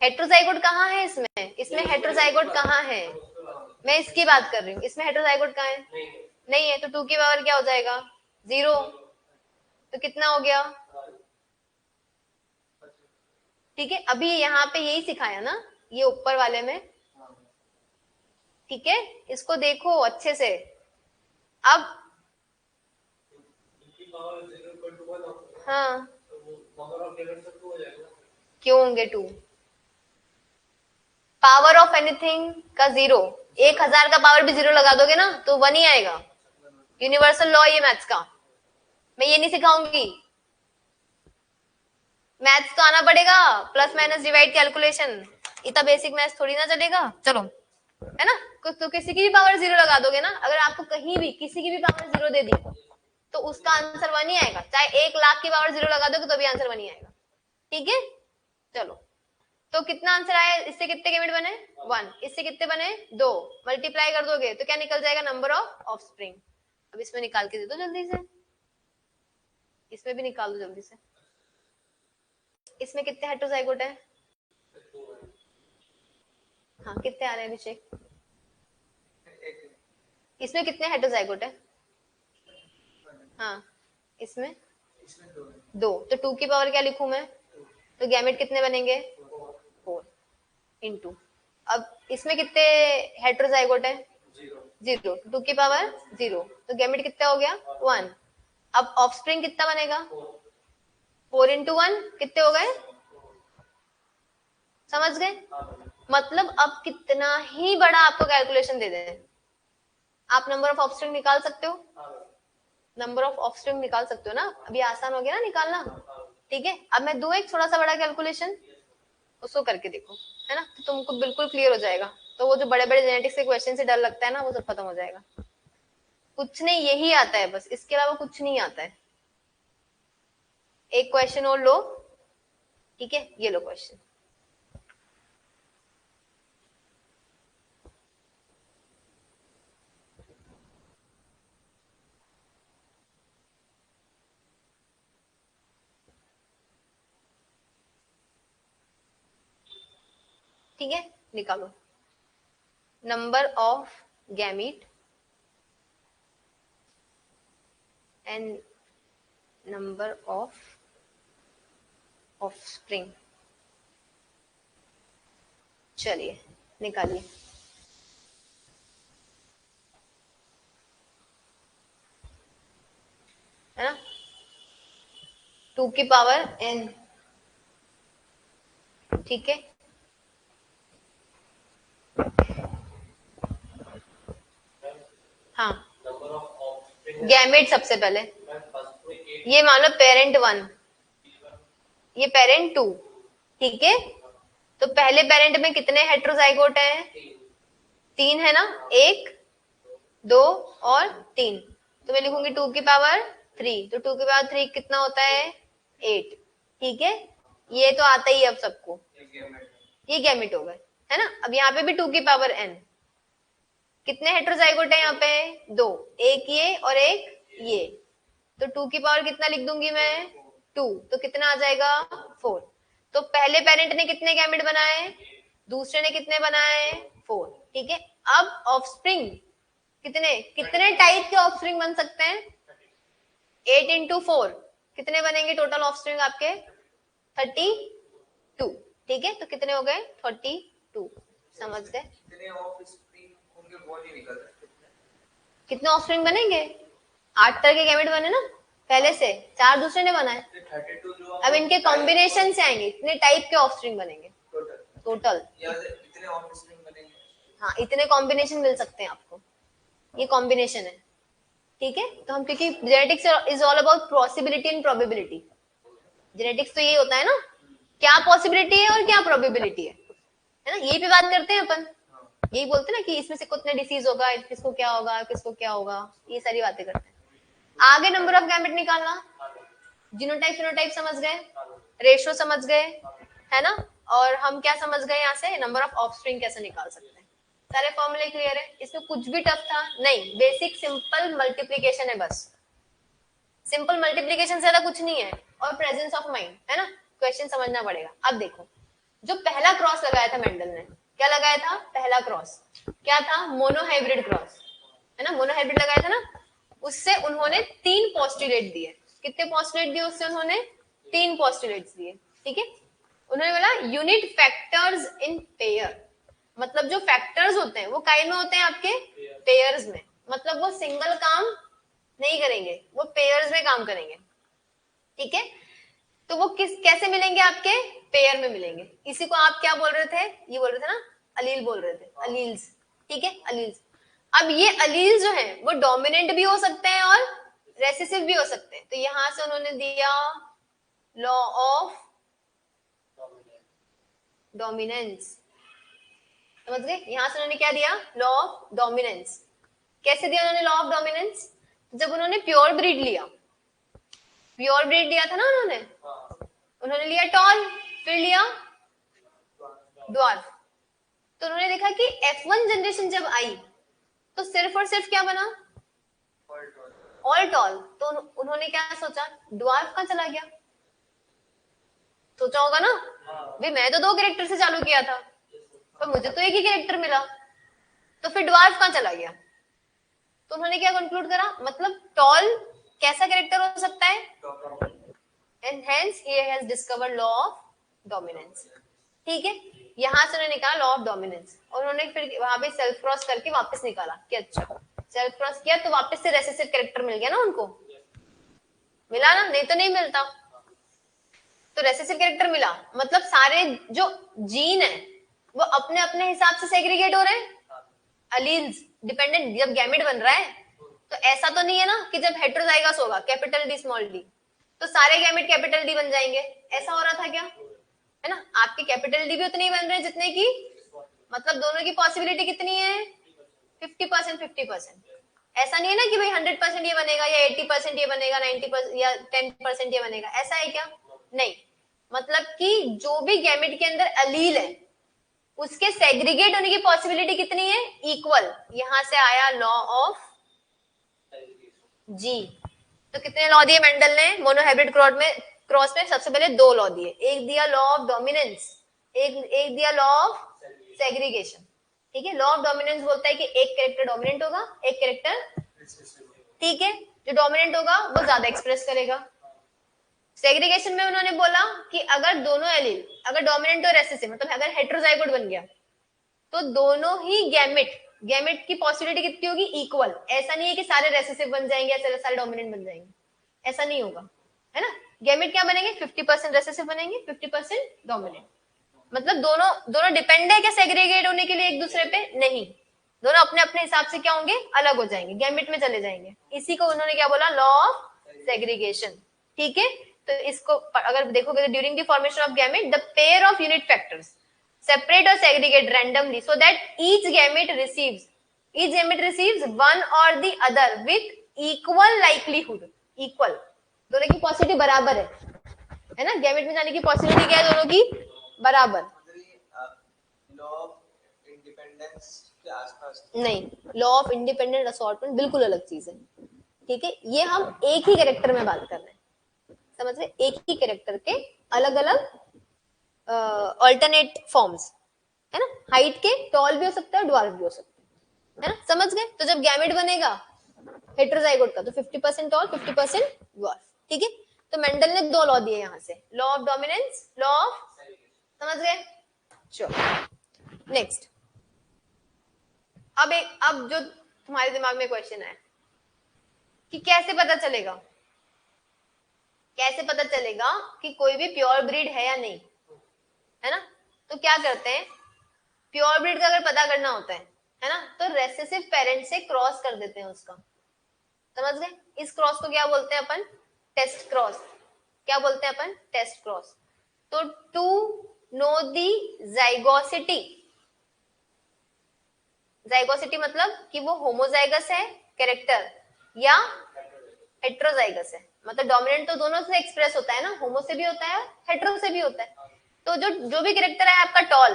हेट्रोजाइगोट कहाँ है इसमें? इसमें हेट्रोजाइगोट कहाँ है? मैं इसकी बात कर रही हूँ। इसमें हेट्रोजाइगोट कहाँ है? नहीं है। तो 2 की पावर क्या हो जाएगा? 0। तो कितना हो गया? ठीक है, अभी यहाँ पे यही सिखाया ना, ये ऊपर वाले में। ठीक है, इसको देखो अच्छे से। अब हाँ, क्यों होंगे 2? पावर ऑफ एनीथिंग का 0, 1000 का पावर भी 0 लगा दोगे ना तो 1 ही आएगा। यूनिवर्सल लॉ ये मैथ्स का। मैं ये नहीं सिखाऊंगी, मैथ्स तो आना पड़ेगा, प्लस माइनस डिवाइड कैलकुलेशन। इतना बेसिक मैथ्स थोड़ी ना चलेगा। चलो, है ना। तो किसी की भी पावर 0 लगा दोगे ना, अगर आपको कहीं भी किसी की भी पावर 0 दे दी तो उसका आंसर 1 ही आएगा। चाहे 1,00,000 की पावर 0 लगा दोगे तो भी आंसर 1 ही आएगा। ठीक है, चलो। तो कितना आंसर आया? इससे कितने गैमेट बने? 1। इससे कितने बने? 2। मल्टीप्लाई कर दोगे तो क्या निकल जाएगा? Number of offspring. अब इसमें निकाल के दे दो जल्दी से, इसमें भी निकाल दो जल्दी से। इसमें कितने हेट्रोजाइगोट है? हाँ, कितने आ रहे हैं अभिषेक? इसमें कितने हेट्रोजाइगोट है? हाँ, इसमें 2। तो 2 की पावर क्या लिखूं मैं? तो गैमेट कितने बनेंगे? 4 इंटू। अब इसमें कितने हेट्रोजाइगोट है? 0। 2 की पावर 0, तो गैमेट कितना हो गया? 1। अब ऑफस्प्रिंग कितना बनेगा? 4 इंटू 1 कितने हो गए? समझ गए? मतलब अब कितना ही बड़ा आपको कैलकुलेशन दे दें, आप नंबर ऑफ ऑफस्प्रिंग निकाल सकते हो। नंबर ऑफ ऑफस्प्रिंग निकाल सकते हो ना। अभी आसान हो गया ना निकालना। ठीक है, अब मैं दूं एक थोड़ा सा बड़ा कैलकुलेशन, उसको करके देखो, है ना। तो तुमको बिल्कुल क्लियर हो जाएगा। तो वो जो बड़े बड़े जेनेटिक्स के क्वेश्चन से डर लगता है ना, वो सब खत्म हो जाएगा। कुछ नहीं, यही आता है बस, इसके अलावा कुछ नहीं आता है। एक क्वेश्चन और लो। ठीक है, ये लो क्वेश्चन। ठीक है, निकालो। Number of gamete and number of offspring. चलिए निकालिए। है ना, 2 की पावर n। ठीक है, हाँ। गैमेट सबसे पहले, ये मान लो पेरेंट 1, ये पेरेंट 2। ठीक है, तो पहले पेरेंट में कितने हेट्रोजाइगोट हैं? 3 है ना, 1, 2 और 3। तो मैं लिखूंगी 2 की पावर 3। तो 2 की पावर 3 कितना होता है? 8। ठीक है, ये तो आता ही अब सबको, ये गैमेट हो गए, है ना। अब यहाँ पे भी 2 की पावर n। कितने हेट्रोजाइगोट है यहाँ पे? 2, एक ये और एक ये। तो 2 की पावर कितना लिख दूंगी मैं? 2। तो कितना आ जाएगा? 4। तो पहले पेरेंट ने कितने गैमेट बनाए? दूसरे ने कितने बनाए? 4। ठीक है, अब ऑफस्प्रिंग कितने कितने टाइप के ऑफस्प्रिंग बन सकते हैं? 8 इंटू 4 कितने बनेंगे टोटल ऑफस्प्रिंग आपके? 32। ठीक है, तो कितने हो गए? 32। समझ गए? कितने ऑफस्प्रिंग बनेंगे? 8 तरह के गैमेट बने ना पहले से, 4 दूसरे ने बनाए। अब इनके कॉम्बिनेशन से आएंगे, इतने टाइप के ऑफस्प्रिंग बनेंगे टोटल। हाँ, इतने कॉम्बिनेशन मिल सकते हैं आपको, ये कॉम्बिनेशन है। ठीक है, तो हम, क्योंकि genetics is all about possibility and probability. Genetics तो यही होता है ना, क्या पॉसिबिलिटी है और क्या प्रोबेबिलिटी है ना, यही पे बात करते हैं अपन। यही बोलते हैं ना कि इसमें से कितने डिसीज होगा, किसको क्या होगा, किसको क्या होगा, ये सारी बातें करते हैं। आगे नंबर ऑफ गैमेट निकालना, जीनोटाइप फिनोटाइप समझ गए, रेशियो समझ गए, है ना। और हम क्या समझ गए यहाँ से? नंबर ऑफ ऑफस्प्रिंग कैसे निकाल सकते हैं। सारे फॉर्मूले क्लियर है, इसमें कुछ भी टफ था नहीं, बेसिक सिंपल मल्टीप्लीकेशन है बस। सिंपल मल्टीप्लीकेशन से ज्यादा कुछ नहीं है, और प्रेजेंस ऑफ माइंड, है ना। क्वेश्चन समझना पड़ेगा। अब देखो, जो पहला क्रॉस लगाया था मेंडल ने, क्या लगाया था? पहला क्रॉस क्या था? मोनोहाइब्रिड क्रॉस, है ना। मोनोहाइब्रिड लगाया था ना, उससे उन्होंने 3 पोस्टुलेट दिए। कितने पोस्टुलेट दिए उससे उन्होंने? 3 पोस्टुलेट्स दिए, ठीक है। उन्होंने बोला यूनिट फैक्टर्स इन पेयर, मतलब जो फैक्टर्स होते हैं वो काय में होते हैं? आपके पेयर्स में। मतलब वो सिंगल काम नहीं करेंगे, वो पेयर्स में काम करेंगे, ठीक है। तो वो कैसे मिलेंगे? आपके पेयर में मिलेंगे। इसी को आप क्या बोल रहे थे? ये बोल रहे थे ना, अलील बोल रहे थे, अलील्स, ठीक है, अलील्स। अब ये अलील्स जो है वो डोमिनेंट भी हो सकते हैं और रेसेसिव भी हो सकते हैं। तो यहां से उन्होंने दिया लॉ ऑफ डोमिनेंस, समझ गए? यहां से उन्होंने क्या दिया? Law of dominance. कैसे दिया उन्होंने लॉ ऑफ डोमिनेंस? जब उन्होंने प्योर ब्रीड लिया, प्योर ब्रीड लिया था ना उन्होंने लिया टॉल, फिर लिया ड्वार्फ। तो उन्होंने देखा कि F1 जनरेशन जब आई तो सिर्फ और सिर्फ क्या बना? All toll. तो उन्होंने क्या सोचा? ड्वार्फ कहां चला गया? सोचा होगा ना, भाई मैं तो 2 कैरेक्टर से चालू किया था पर मुझे तो एक ही कैरेक्टर मिला, तो फिर ड्वार्फ कहां चला गया? तो उन्होंने क्या कंक्लूड करा? मतलब टॉल कैसा कैरेक्टर हो सकता है? And hence he has discovered law of dominance, ठीक है। यहां से उन्होंने निकाला लॉ ऑफ डोमिनेंस, और उन्होंने फिर वहां पे सेल्फ क्रॉस करके वापस निकाला कि अच्छा सेल्फ क्रॉस किया तो वापस से रेसेसिव कैरेक्टर मिल गया ना उनको, मिला ना, नहीं तो नहीं मिलता। तो रेसेसिव कैरेक्टर मिला, मतलब सारे जो जीन है वो अपने अपने हिसाब से सेग्रीगेट हो रहे हैं, अलील्स डिपेंडेंट। जब गैमेट बन रहा है तो ऐसा तो नहीं है ना कि जब हेटेरोजाइगस होगा कैपिटल डी स्मॉल डी तो सारे गैमेट कैपिटल डी बन जाएंगे, ऐसा हो रहा था क्या? है ना, आपके कैपिटल डी भी उतने ही बन रहे हैं जितने की, मतलब दोनों की पॉसिबिलिटी कितनी है? 50% 50%। ऐसा नहीं है ना कि भाई 100% ये बनेगा या 80% ये बनेगा, 90% या 10% ये बनेगा, ऐसा है क्या? नहीं, मतलब कि जो भी गैमेट के अंदर अलील है उसके सेग्रीगेट होने की पॉसिबिलिटी कितनी है? इक्वल। यहां से आया लॉ ऑफ जी। तो कितने लॉ दिए मेंडल ने मोनोहाइब्रिड क्रॉस में? सबसे पहले 2 लॉ दिए, एक दिया लॉ ऑफ डोमिनेंस, एक दिया लॉ ऑफ सेग्रीगेशन, ठीक है। लॉ ऑफ डोमिनेंस बोलता है कि एक कैरेक्टर डोमिनेंट होगा, एक कैरेक्टर, ठीक है, जो डोमिनेंट होगा वो ज्यादा एक्सप्रेस करेगा। सेग्रीगेशन में उन्होंने बोला कि अगर दोनों एलील, अगर डोमिनेंट और रेसेसिव, मतलब अगर हेटेरोजाइगोट बन गया तो दोनों ही गैमेट की पॉसिबिलिटी कितनी होगी? इक्वल। ऐसा नहीं है कि सारे रेसेसिव बन जाएंगे या सारे डोमिनेंट बन जाएंगे, ऐसा नहीं होगा, है ना। गैमेट क्या बनेंगे? 50% रेसेसिव बनेंगे, 50% डोमिनेंट। मतलब दोनों डिपेंड है क्या सेग्रीगेट होने के लिए एक दूसरे पे? नहीं, दोनों अपने अपने हिसाब से क्या होंगे? अलग हो जाएंगे, गैमेट में चले जाएंगे। इसी को उन्होंने क्या बोला? लॉ ऑफ सेग्रीगेशन, ठीक है। तो इसको अगर देखोगे तो during the formation of gamete the pair of unit factors separate or segregate randomly so that each gamete receives one or the other with equal likelihood, equal, दोनों की पॉसिबिलिटी बराबर है ना। गैमेट में जाने की पॉसिबिलिटी क्या है? दोनों की बराबर। लॉ ऑफ इंडिपेंडेंस के आसपास नहीं, लॉ ऑफ इंडिपेंडेंट असॉर्टमेंट बिल्कुल अलग चीज है, ठीक है। ये हम एक ही कैरेक्टर में बात कर रहे हैं, समझ रहे? एक ही कैरेक्टर के अलग अलग अल्टरनेट फॉर्म्स, है ना। हाइट के टॉल भी हो सकता है, ड्वार्फ भी हो सकता है ना, समझ गए? तो जब गैमेट बनेगा हेटेरोजाइगोट का तो 50% टॉल 50% ड्वार्फ, ठीक है। तो मेंडल ने 2 लॉ दिए यहां से, law of dominance, law of, समझ गए? चलो नेक्स्ट। अब जो तुम्हारे दिमाग में क्वेश्चन है कि कैसे पता चलेगा कि कोई भी प्योर ब्रीड है या नहीं, है ना। तो क्या करते हैं, प्योर ब्रीड का अगर पता करना होता है ना, तो रेसेसिव पेरेंट से क्रॉस कर देते हैं उसका, समझ गए? इस क्रॉस को क्या बोलते हैं अपन? Test cross. क्या बोलते हैं अपन? Test cross. तो टू नो दी जाइगोसिटी मतलब कि वो होमोजाइगस है कैरेक्टर या हेट्रोजाइगस है, मतलब डोमिनेंट तो दोनों से एक्सप्रेस होता है ना, होमो से भी होता है हेट्रो से भी होता है। तो जो भी कैरेक्टर है आपका टॉल,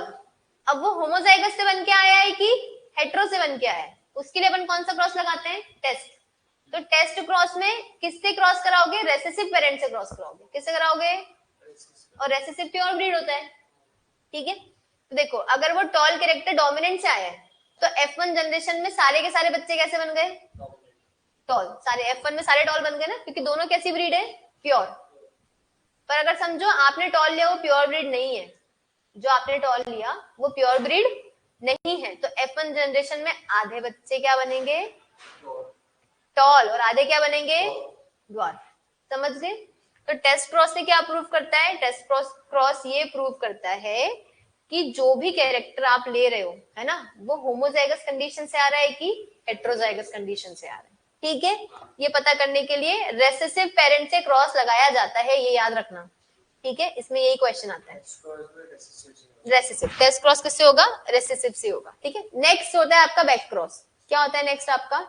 अब वो होमोजाइगस से बन के आया है कि हेट्रो से बन के आया है, उसके लिए अपन कौन सा क्रॉस लगाते हैं? टेस्ट। तो टेस्ट क्रॉस में किससे क्रॉस कराओगे? रेसेसिव पेरेंट से क्रॉस कराओगे। किससे कराओगे? और रेसेसिव प्योर ब्रीड होता है, ठीक है। तो देखो अगर वो टॉल कैरेक्टर डोमिनेंट से आया है तो F1 जनरेशन में सारे के सारे बच्चे कैसे बन गए? टॉल। सारे F1 में सारे टॉल बन गए ना, क्योंकि दोनों कैसी ब्रीड है? प्योर। पर अगर समझो आपने टॉल लिया वो प्योर ब्रीड नहीं है, जो आपने टॉल लिया वो प्योर ब्रीड नहीं है, तो F1 जनरेशन में आधे बच्चे क्या बनेंगे? टॉल, और आधे क्या बनेंगे? ड्वार्फ। समझ गए? तो टेस्ट क्रॉस से क्या प्रूव करता है? टेस्ट क्रॉस ये प्रूव करता है कि जो भी कैरेक्टर आप ले रहे हो, है ना, वो होमोजाइगस कंडीशन से आ रहा है कि हेट्रोजाइगस कंडीशन से आ रहा है, ठीक है। ये पता करने के लिए रेसेसिव पेरेंट से क्रॉस लगाया जाता है, ये याद रखना, ठीक है। इसमें यही क्वेश्चन आता है। रेसेसिव टेस्ट क्रॉस किससे होगा? रेसेसिव से होगा, ठीक है। नेक्स्ट होता है आपका बैक क्रॉस। क्या होता है नेक्स्ट आपका?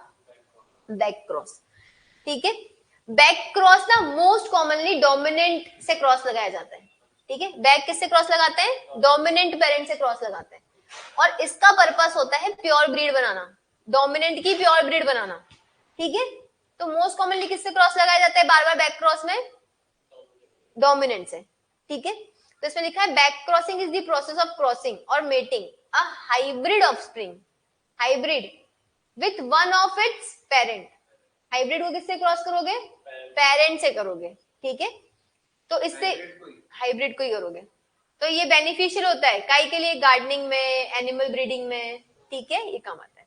बैक क्रॉस, ठीक है। बैक क्रॉस ना मोस्ट कॉमनली डोमिनेंट से क्रॉस लगाया जाता है, ठीक है। बैक किससे क्रॉस लगाते हैं? डोमिनेंट पेरेंट से क्रॉस लगाते हैं, और इसका पर्पस होता है प्योर ब्रीड बनाना, डोमिनेंट की प्योर ब्रीड बनाना, ठीक है। तो मोस्ट कॉमनली किससे क्रॉस लगाया जाता है बार बार बैक क्रॉस में? डोमिनेंट से, ठीक है। तो इसमें लिखा है back crossing is the process of crossing और mating a hybrid offspring, hybrid with one of its parent. Hybrid को किससे क्रॉस करोगे? पेरेंट से करोगे, ठीक है। तो इससे हाइब्रिड को ही करोगे, तो ये बेनिफिशियल होता है काई के लिए, गार्डनिंग में, एनिमल ब्रीडिंग में, ठीक है, ये काम आता है।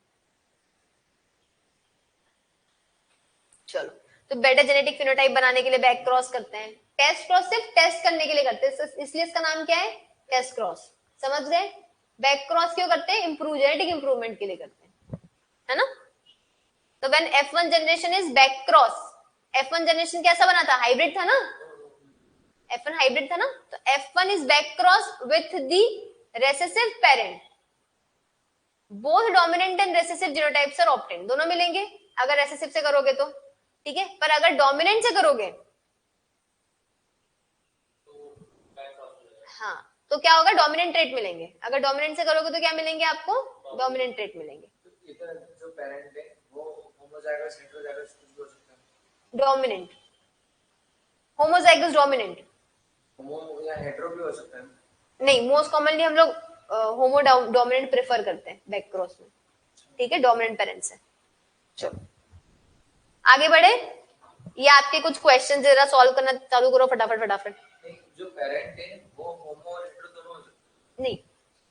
चलो, तो बेटर जेनेटिक फिनोटाइप बनाने के लिए बैक क्रॉस करते हैं। टेस्ट क्रॉस सिर्फ टेस्ट करने के लिए करते हैं, इसलिए इसका नाम क्या है? Test cross. समझ गए? बैक क्रॉस क्यों करते हैं? इंप्रूव, जेनेटिक इंप्रूवमेंट के लिए करते हैं, है ना। तो when F1 generation is back cross, F1 generation कैसा बना था? हाइब्रिड था ना, F1 हाइब्रिड था ना, तो F1 is back cross with the recessive parent, both dominant and recessive genotypes are obtained. दोनों मिलेंगे अगर रेसेसिव से करोगे तो, ठीक है। पर अगर डोमिनेंट से करोगे, हाँ, तो क्या होगा? डोमिनेंट ट्रेट मिलेंगे। अगर डोमिनेंट से करोगे तो क्या मिलेंगे आपको? डोमिनेंट ट्रेट मिलेंगे। जो पेरेंट है वो होमोजाइगस हेटेरोजाइगस कुछ भी हो सकता है। डोमिनेंट, होमोजाइगस डोमिनेंट, होमो या हेटेरो भी हो सकता है। नहीं, मोस्ट कॉमनली हम लोग होमो डोमिनेंट प्रेफर करते हैं बैक क्रॉस में, ठीक है, डोमिनेंट पेरेंट्स है। चलो आगे बढ़े। ये आपके कुछ क्वेश्चन जरा सॉल्व करना चालू करो फटाफट फटाफट। जो पेरेंट है वो होमो और हेटेरो दोनों हो सकते हैं। नहीं,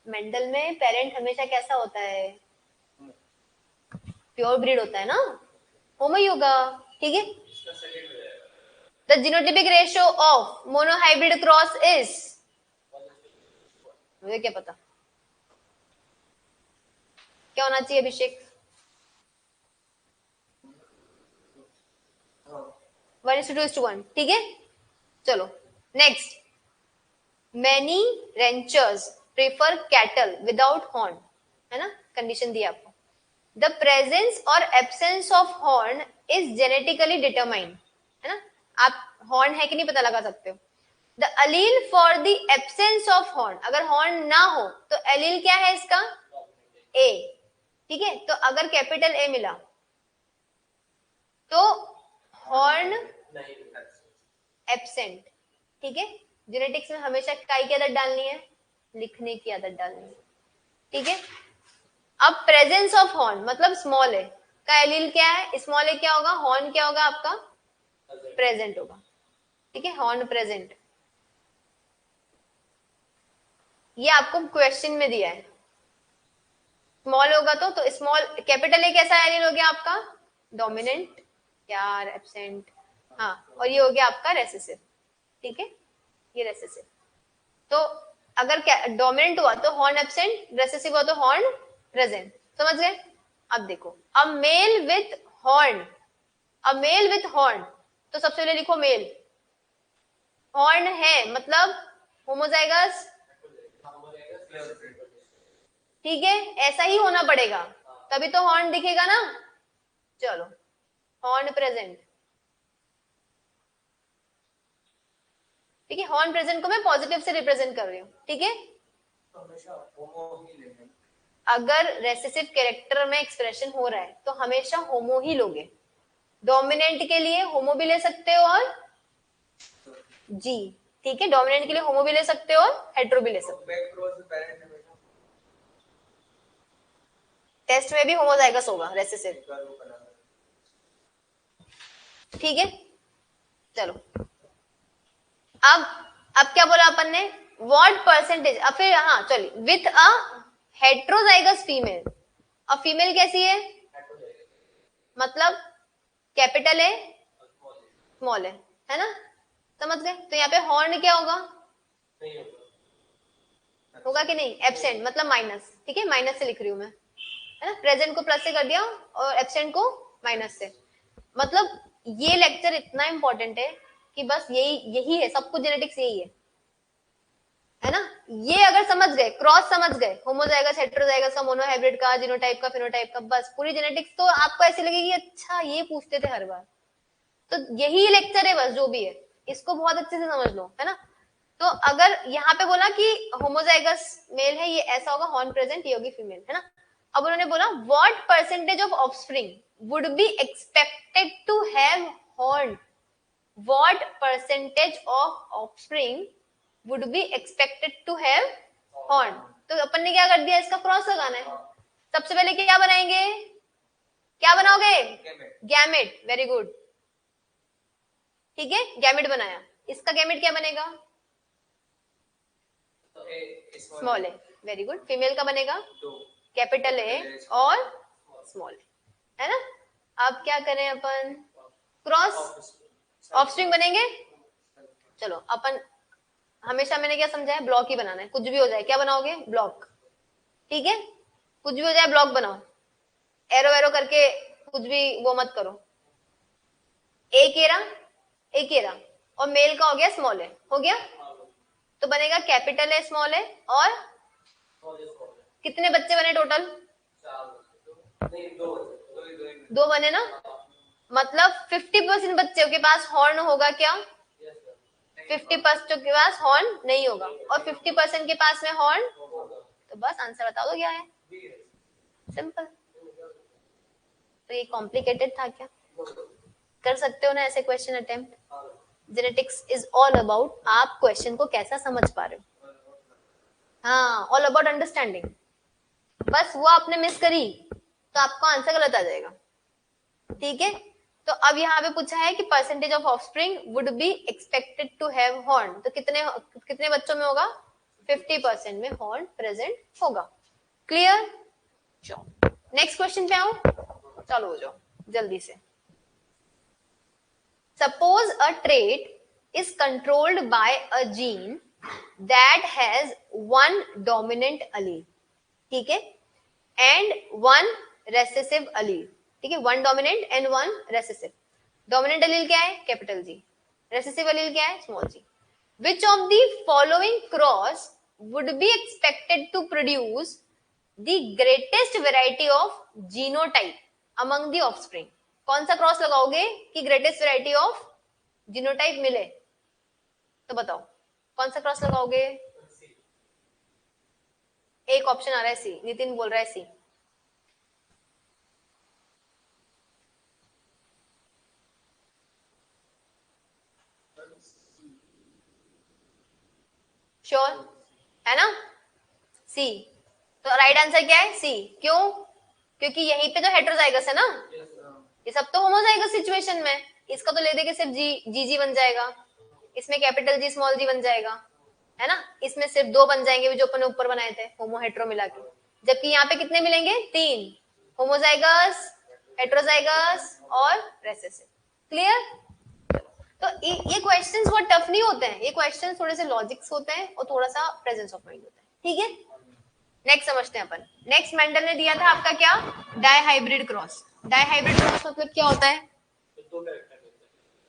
मेंडल में पेरेंट हमेशा कैसा होता है? प्योर ब्रीड होता है ना, होमो ही होगा, ठीक है। The genotypic ratio of monohybrid cross is, मुझे क्या पता क्या होना चाहिए अभिषेक? 1:2:1, ठीक है। चलो next, many ranchers prefer cattle without horn, है ना, कंडीशन दी आपको। द प्रेजेंस और absence of horn is genetically determined, है ना, आप हॉर्न है कि नहीं पता लगा सकते हो। The allele for the absence of horn, अगर हॉर्न ना हो तो एलील क्या है इसका? ए, ठीक है। तो अगर कैपिटल ए मिला तो हॉर्न एब्सेंट, ठीक है। जेनेटिक्स में हमेशा काई की आदत डालनी है, लिखने की आदत डालनी है, ठीक है। अब प्रेजेंस ऑफ हॉर्न मतलब स्मॉल ए का एलील क्या है? स्मॉल ए क्या होगा? हॉर्न क्या होगा आपका? प्रेजेंट होगा, ठीक है, हॉर्न प्रेजेंट। ये आपको क्वेश्चन में दिया है। स्मॉल होगा तो स्मॉल, कैपिटल ए कैसा एलील हो गया आपका? डोमिनेंट यार, एब्सेंट, हाँ, और ये हो गया आपका रेसेसिव, ठीक है, ये रेसेसिव। तो अगर डोमिनेंट हुआ तो हॉर्न एब्सेंट, रेसेसिव हुआ तो हॉर्न प्रेजेंट। समझ गए? अब देखो, a male with horn, a male with horn, तो सबसे पहले लिखो मेल, हॉर्न है मतलब होमोजाइगस, ठीक है, ऐसा ही होना पड़ेगा तभी तो हॉर्न दिखेगा ना। चलो, हॉर्न प्रेजेंट, ठीक है, हॉर्न प्रेजेंट को मैं पॉजिटिव से रिप्रेजेंट कर रही हूँ, ठीक है। अगर रेसेसिव कैरेक्टर में एक्सप्रेशन हो रहा है तो हमेशा होमो ही लोगे, डोमिनेंट के लिए होमो भी ले सकते हो और जी, ठीक है, डोमिनेंट के लिए होमो भी ले सकते हो और हेट्रो भी ले सकते हो। बैक क्रॉस पेरेंट है बेटा, टेस्ट में भी होमोजाइगस होगा रेसेसिव, एक बार वो बना दो। ठीक है। चलो अब क्या बोला अपन ने, व्हाट परसेंटेज, अब फिर हाँ चलिए, विथ अ हेट्रोजाइगस फीमेल, अब फीमेल कैसी है, मतलब कैपिटल है स्मॉल है ना, समझ गए। तो यहाँ पे हॉर्न क्या होगा, नहीं होगा, होगा कि नहीं, एब्सेंट मतलब माइनस, ठीक है, माइनस से लिख रही हूं मैं, है ना, प्रेजेंट को प्लस से कर दिया और एब्सेंट को माइनस से। मतलब ये लेक्चर इतना इंपॉर्टेंट है कि बस यही है, सब कुछ जेनेटिक्स यही है ना। ये अगर समझ गए, क्रॉस समझ गए, होमोजाइगस हेटेरोजाइगस का, मोनोहाइब्रिड का, जीनोटाइप का, फिनोटाइप का, बस पूरी जेनेटिक्स तो आपको ऐसी लगेगी अच्छा ये पूछते थे हर बार, तो यही लेक्चर है बस, जो भी है इसको बहुत अच्छे से समझ लो, है ना। तो अगर यहाँ पे बोला कि होमोजाइगस मेल है, ये ऐसा होगा, हॉर्न प्रेजेंट, ये होगी फीमेल, है ना। अब उन्होंने बोला what percentage of offspring would be expected to have horn, what percentage of offspring would be expected to have horn. तो अपन ने क्या कर दिया, इसका क्रॉस लगाना है। सबसे पहले क्या बनाएंगे, क्या बनाओगे, गैमेट, वेरी गुड, ठीक है, गैमेट बनाया, इसका गैमेट क्या बनेगा, स्मॉल ए, वेरी गुड। फीमेल का बनेगा कैपिटल ए और स्मॉल ए, है ना। अब क्या करें अपन, क्रॉस ऑफस्प्रिंग बनेंगे। चलो अपन हमेशा मैंने क्या समझा है, ब्लॉक ही बनाना है, कुछ भी हो जाए क्या बनाओगे, ब्लॉक, ठीक है, कुछ भी हो जाए ब्लॉक बनाओ, एरो एरो करके कुछ भी वो मत करो। एक एरा और मेल का हो गया स्मॉल है, हो गया, तो बनेगा कैपिटल है स्मॉल है, और कितने बच्चे बने टोटल, दो बने ना, मतलब 50% बच्चों के पास हॉर्न होगा क्या, 50% के पास हॉर्न नहीं होगा, और 50% के पास में हॉर्न, तो बस आंसर बता दो क्या है, सिंपल। तो ये कॉम्प्लिकेटेड था क्या, कर सकते हो ना ऐसे question attempt. Genetics is all about आप क्वेश्चन को कैसा समझ पा रहे हो, हाँ, ऑल अबाउट अंडरस्टैंडिंग। बस वो आपने मिस करी तो आपको आंसर गलत आ जाएगा, ठीक है। तो अब यहाँ पे पूछा है कि percentage of offspring would be expected to have horn, तो कितने बच्चों में होगा, 50% में हॉर्न प्रेजेंट होगा, क्लियर। नेक्स्ट क्वेश्चन पे आओ, चलो हो जाओ जल्दी से। Suppose a trait is controlled by a gene that has one dominant allele, ठीक है, and one recessive allele, ठीक है, one dominant and one recessive। dominant allele क्या है, कैपिटल G, recessive allele क्या है, small g। Which of the following cross would be expected to produce the greatest variety of genotype among the offspring? कौन सा cross लगाओगे कि greatest variety of genotype मिले, तो बताओ कौन सा क्रॉस लगाओगे। एक ऑप्शन आ रहा है सी, नितिन बोल रहा है सी, श्योर है ना, सी। तो राइट आंसर क्या है, सी। क्यों, क्योंकि यहीं पे तो हेटेरोजाइगस है ना, ये सब तो होमोजाइगस सिचुएशन में, इसका तो ले दे के सिर्फ जी बन जाएगा, इसमें कैपिटल जी स्मॉल जी बन जाएगा, है ना, इसमें सिर्फ दो बन जाएंगे जो अपन ने ऊपर बनाए थे होमो हेट्रो मिला के, जबकि यहाँ पे कितने मिलेंगे, 3, होमोजाइगस, हेट्रोजाइगस और रेसेसिव, क्लियर। तो ये क्वेश्चंस बहुत टफ नहीं होते हैं, ये क्वेश्चंस थोड़े से लॉजिक्स होते हैं और थोड़ा सा प्रेजेंस ऑफ माइंड होता है, ठीक है। नेक्स्ट समझते हैं अपन। नेक्स्ट मेंडल ने दिया था आपका क्या, डाइहाइब्रिड क्रॉस। डाइहाइब्रिड क्रॉस मतलब क्या होता है,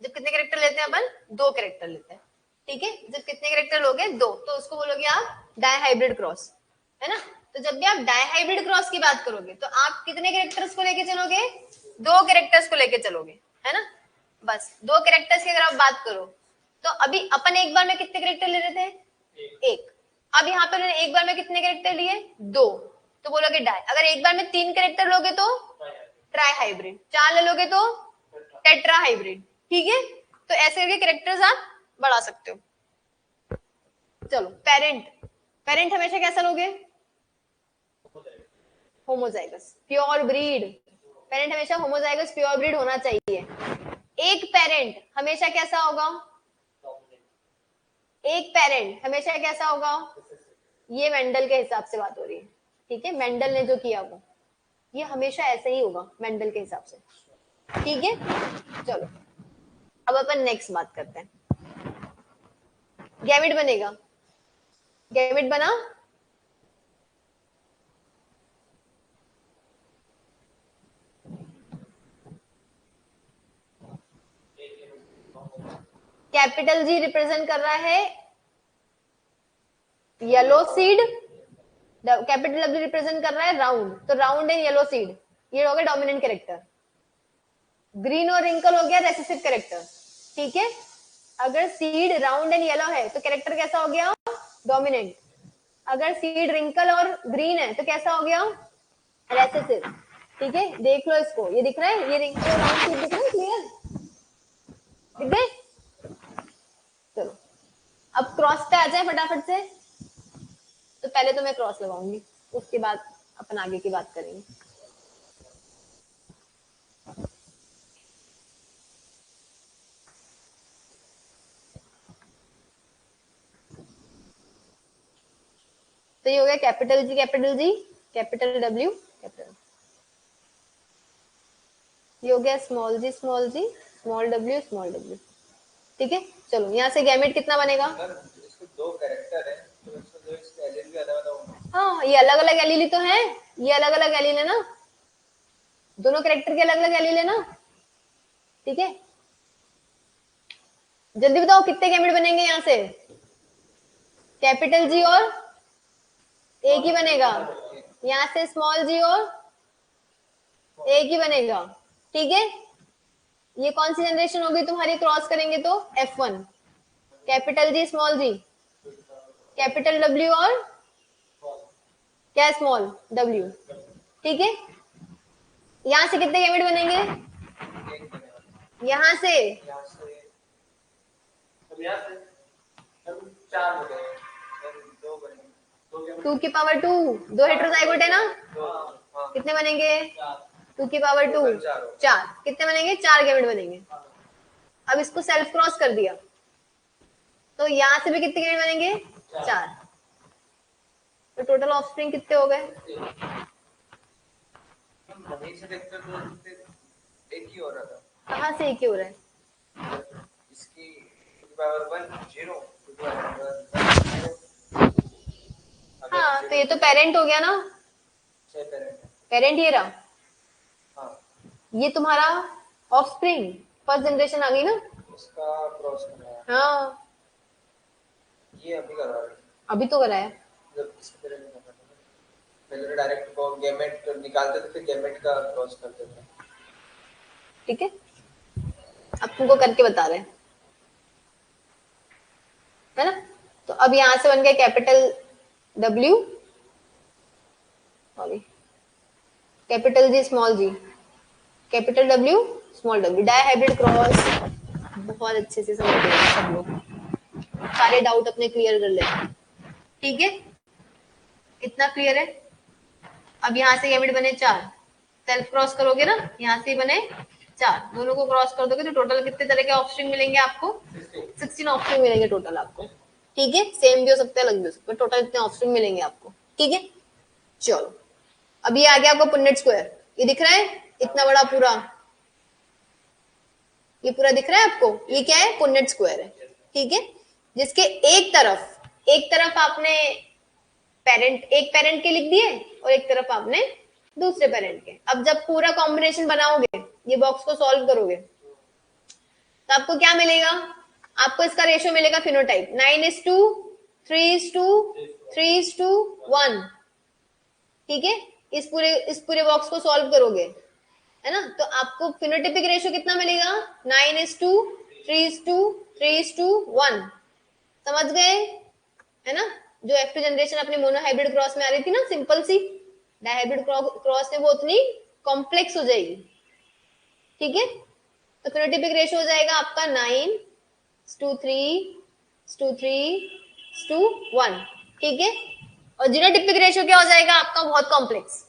जब कितने कैरेक्टर लेते हैं अपन, 2 कैरेक्टर लेते हैं, ठीक है, जब कितने कैरेक्टर लोगे, 2, तो उसको बोलोगे आप डाइहाइब्रिड क्रॉस, है ना। तो जब भी आप डाइहाइब्रिड क्रॉस की बात करोगे तो आप कितने कैरेक्टर्स को लेके चलोगे, 2 कैरेक्टर्स को लेके चलोगे, है ना, बस 2 कैरेक्टर्स की अगर आप बात करो तो अभी अपन एक बार में कितने कैरेक्टर ले रहे थे, 1। अब यहाँ पे उन्होंने एक बार में कितने कैरेक्टर लिए, 2, तो बोलोगे डाई। अगर एक बार में 3 कैरेक्टर लोगे तो ट्राई हाइब्रिड, 4 ले लोगे तो टेट्रा हाइब्रिड, ठीक है। तो ऐसे करके कैरेक्टर्स आप बढ़ा सकते हो। चलो पेरेंट, पेरेंट हमेशा कैसा लोगे? Homozygous, pure breed. पेरेंट हमेशा होमोजाइगस प्योर ब्रीड होना चाहिए। एक पेरेंट हमेशा कैसा होगा? एक पेरेंट हमेशा कैसा होगा? ये मेंडल के हिसाब से बात हो रही है, ठीक है, मेंडल ने जो किया वो, ये हमेशा ऐसे ही होगा मेंडल के हिसाब से, ठीक है। चलो अब अपन नेक्स्ट बात करते हैं। गैमेट बनेगा, गैमेट बना, कैपिटल जी रिप्रेजेंट कर रहा है yellow seed, capital W represent कर रहा है राउंड, तो राउंड एंड येलो सीड ये हो गया डोमिनेंट कैरेक्टर। ग्रीन और रिंकल हो गया रेसेसिव कैरेक्टर, ठीक है। अगर सीड राउंड एंड येलो है तो कैरेक्टर कैसा हो गया? डोमिनेंट। अगर सीड रिंकल और ग्रीन है तो कैसा हो गया? रेसेसिव, ठीक है। देख लो इसको, ये दिख रहा है, ये रिंकल और राउंड सीड दिख रहा है, क्लियर दिख गए? चलो अब क्रॉस पे आ जाए फटाफट से। तो पहले तो मैं क्रॉस लगाऊंगी, उसके बाद अपन आगे की बात करेंगे। तो ये हो गया capital G capital G, capital W capital, ये हो गया स्मॉल जी स्मॉल जी, स्मॉल डब्ल्यू स्मॉल डब्ल्यू, ठीक है। चलो यहाँ से गैमेट कितना बनेगा? इसको दो कैरेक्टर है तो इसको दो इसके एलील भी अलग अलग होंगे। हाँ ये अलग अलग एलील तो है, ये अलग अलग एलील है ना, दोनों कैरेक्टर के अलग अलग एलील है ना, ठीक है। जल्दी बताओ कितने गैमेट बनेंगे यहाँ से? कैपिटल जी और एक ही बनेगा, यहाँ से स्मॉल जी और एक ही बनेगा, ठीक है। ये कौन सी जनरेशन होगी तुम्हारी क्रॉस करेंगे तो? F1, capital G small g, capital W और क्या स्मॉल डब्ल्यू, ठीक है। यहाँ से कितने गैमेट बनेंगे? एक बनेगा यहाँ से यहाँ से, अब यहाँ से अब चार हो गए, फिर दो बनेंगे, दो क्या 2 की पावर 2, दो हेटेरोजाइगोट है ना, दो, हाँ कितने बनेंगे? चार, 2 की पावर 2, चार हो। 4, कितने बनेंगे? 4 गैमेट बनेंगे। अब इसको सेल्फ क्रॉस कर दिया तो यहाँ से भी कितने गैमेट बनेंगे? 4। तो टोटल ऑफस्प्रिंग कितने हो गए? वहीं से देखते तो एक ही हो रहा था, कहाँ से एक ही हो रहा है? इसकी पावर 1 0 0। हाँ तो ये तो पेरेंट हो गया ना, 6 पेरेंट है, पेरेंट ये रहा, हाँ ये तुम्हारा ऑफस्प्रिंग फर्स्ट जनरेशन आ गई ना। इसका क्रॉस करना है, हाँ ये अभी करवा रहे हैं, अभी तो कराया, जब इसके पेरेंट में करना था पहले डायरेक्ट को गैमेट निकालते थे फिर गैमेट का क्रॉस करते थे, ठीक है। अब तुमको करके बता रहे हैं, है ना। तो अब यहां से बन गया capital W, sorry capital G small g, capital W small डब्ल्यू, डाई हाइब्रिड क्रॉस। बहुत अच्छे से समझ गए सब लोग, सारे डाउट अपने क्लियर कर लेते, ठीक है। इतना क्लियर है। अब यहाँ से गैमेट बने 4, सेल्फ क्रॉस करोगे ना, यहाँ से बने 4, दोनों को क्रॉस कर दोगे तो टोटल कितने तरह के ऑफस्प्रिंग मिलेंगे आपको? 16 ऑफस्प्रिंग मिलेंगे टोटल आपको, ठीक है। सेम भी हो सकता है अलग भी हो सकता है, टोटल इतने ऑफस्प्रिंग मिलेंगे आपको, ठीक है। चलो अब ये आ गया आपको पुन्नेट स्क्वायर, ये दिख रहा है इतना बड़ा पूरा, ये पूरा दिख रहा है आपको, ये क्या है? पुन्नेट स्क्वायर है, ठीक है। जिसके एक तरफ आपने पेरेंट, एक पेरेंट के लिख दिए और एक तरफ आपने दूसरे पेरेंट के। अब जब पूरा कॉम्बिनेशन बनाओगे, ये बॉक्स को सॉल्व करोगे तो आपको क्या मिलेगा? आपको इसका रेशियो मिलेगा फिनोटाइप 9:3, 3:3, 1, ठीक है। इस पूरे बॉक्स को सॉल्व करोगे, है ना, तो आपको फिनोटाइपिक रेशियो कितना मिलेगा? 9:2, 3:3, 1, समझ गए, है ना। जो F2 जनरेशन अपनी मोनोहाइब्रिड क्रॉस में आ रही थी ना, सिंपल सी, डायहाइब्रिड क्रॉस में वो उतनी कॉम्प्लेक्स हो जाएगी, ठीक है। तो फिनोटाइपिक रेशियो हो जाएगा आपका 9:3:3:1, ठीक है। और जीनोटाइपिक रेशियो क्या हो जाएगा आपका, बहुत कॉम्प्लेक्स।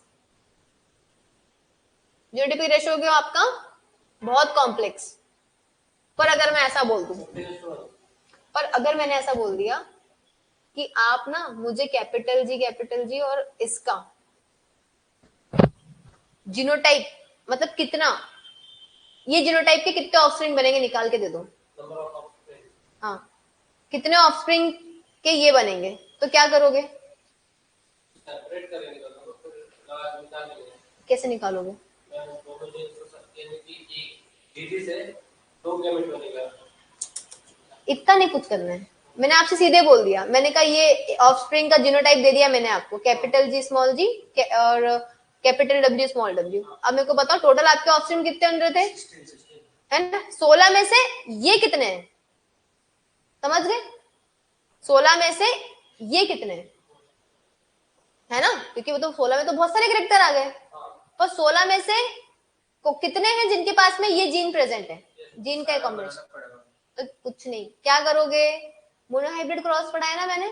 जीनोटाइपिक रेशियो क्या आपका, बहुत कॉम्प्लेक्स। पर अगर मैं ऐसा बोल दूं, पर अगर मैंने ऐसा बोल दिया कि आप ना मुझे कैपिटल जी और इसका जीनोटाइप, मतलब कितना, ये जीनोटाइप के कितने ऑफस्प्रिंग बनेंगे निकाल के दे दो। हाँ, कितने ऑफस्प्रिंग के ये बनेंगे, तो क्या करोगे, सेपरेट करेंगे दोनों, फिर निकालेंगे। कैसे निकालोगे, जीटी से 2 गैमेट बनेगा। इतना नहीं कुछ करना है, मैंने आपसे सीधे बोल दिया, मैंने कहा ये ऑफस्प्रिंग का जीनोटाइप दे दिया मैंने आपको, कैपिटल जी स्मॉल जी और कैपिटल डब्ल्यू स्मॉल डब्ल्यू। अब मेरे को बताओ टोटल आपके ऑफस्प्रिंग कितने अंदर थे, है ना। 16 में से ये कितने हैं, समझ गए, 16 में से ये कितने हैं, है ना, क्योंकि वो तो 16 में तो बहुत सारे कैरेक्टर आ गए, पर 16 में से को कितने हैं जिनके पास में ये जीन प्रेजेंट है, जीन का कॉम्बिनेशन। तो कुछ नहीं, क्या करोगे, मोनोहाइब्रिड क्रॉस पढ़ाया ना मैंने।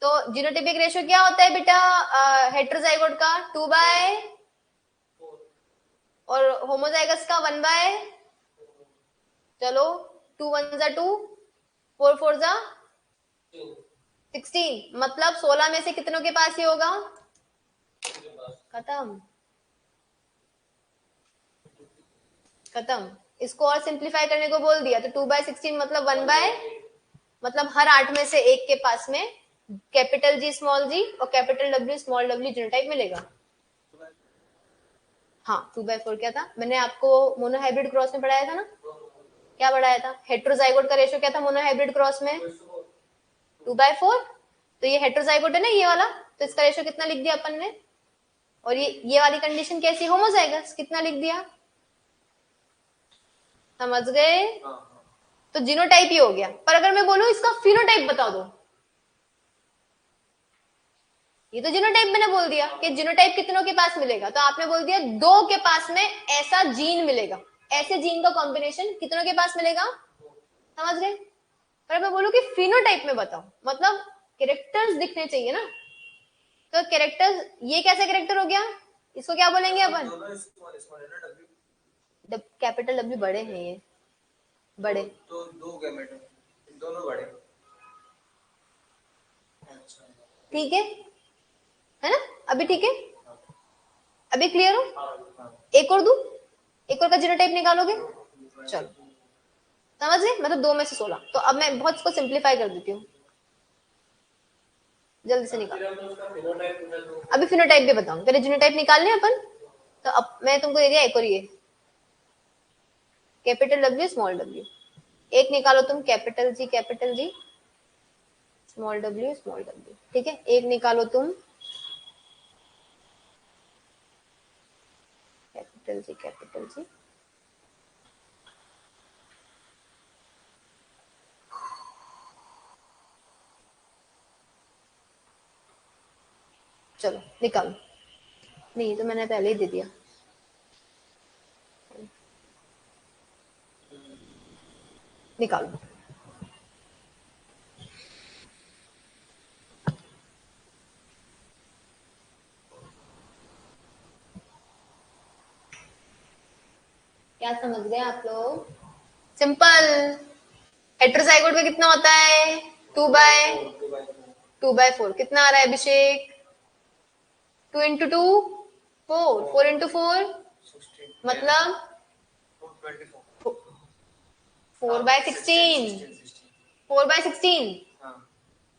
तो जीनोटाइपिक रेशियो क्या होता है बेटा, हेटेरोजाइगोट का 2/, और होमोजाइगस का 1/, चलो 2 1 जा 2, 4 4 जा 16, मतलब 16 में से कितनों के पास ये होगा, खत्म खत्म। इसको और सिंप्लीफाई करने को बोल दिया तो 2/16 मतलब 1/, मतलब हर 8 में से एक के पास में कैपिटल जी स्मॉल जी और capital W small W genotype मिलेगा। हाँ, 2/4 क्या था, मैंने आपको मोनोहाइब्रिड क्रॉस में पढ़ाया था ना, क्या पढ़ाया था, हेटेरोजाइगोट का रेशियो क्या था मोनोहाइब्रिड क्रॉस में, 2/4। तो ये हेटेरोजाइगोट है ना ये वाला, तो इसका रेशियो कितना लिख दिया अपन ने, और ये वाली कंडीशन कैसी, होमोजाइगस, कितना लिख दिया, समझ गए। तो जीनोटाइप ही हो गया। पर अगर मैं बोलूं इसका फिनोटाइप बता दो, ये तो जीनोटाइप मैंने बोल दिया कि जीनोटाइप कितनों के पास मिलेगा, तो आपने बोल दिया 2 के पास में ऐसा जीन मिलेगा, ऐसे जीन का कॉम्बिनेशन कितनों के पास मिलेगा, समझ गए। पर मैं बोलूं कि फिनोटाइप में बताओ, मतलब कैरेक्टर्स दिखने चाहिए ना, तो कैरेक्टर्स, ये कैसा कैरेक्टर हो गया, इसको क्या बोलेंगे अपन, कैपिटल डब्ल्यू बड़े हैं ये, बड़े तो 2 गैमेट दोनों बड़े, ठीक है ना, अभी ठीक है, अभी क्लियर हो। एक और दूं, एक और का जीनोटाइप निकालोगे, चलो समझ गए, मतलब 2 में से 16। तो अब मैं बहुत इसको सिंप्लीफाई कर देती हूँ, जल्दी से निकाल, अभी फिनोटाइप भी बताऊं, पहले जीनोटाइप निकालने अपन। तो अब मैं तुमको दे दिया एक और ये कैपिटल डब्ल्यू स्मॉल डब्ल्यू, एक निकालो तुम कैपिटल जी स्मॉल डब्ल्यू, ठीक है। एक निकालो तुम कैपिटल जी, चलो निकालो, नहीं तो मैंने पहले ही दे दिया, निकालो। क्या समझ गए आप लोग, सिंपल। हेटेरोजाइगोट में कितना होता है, 2/4, कितना आ रहा है अभिषेक, 2 into 2 4, 4 into 4 मतलब 4/16, 4/16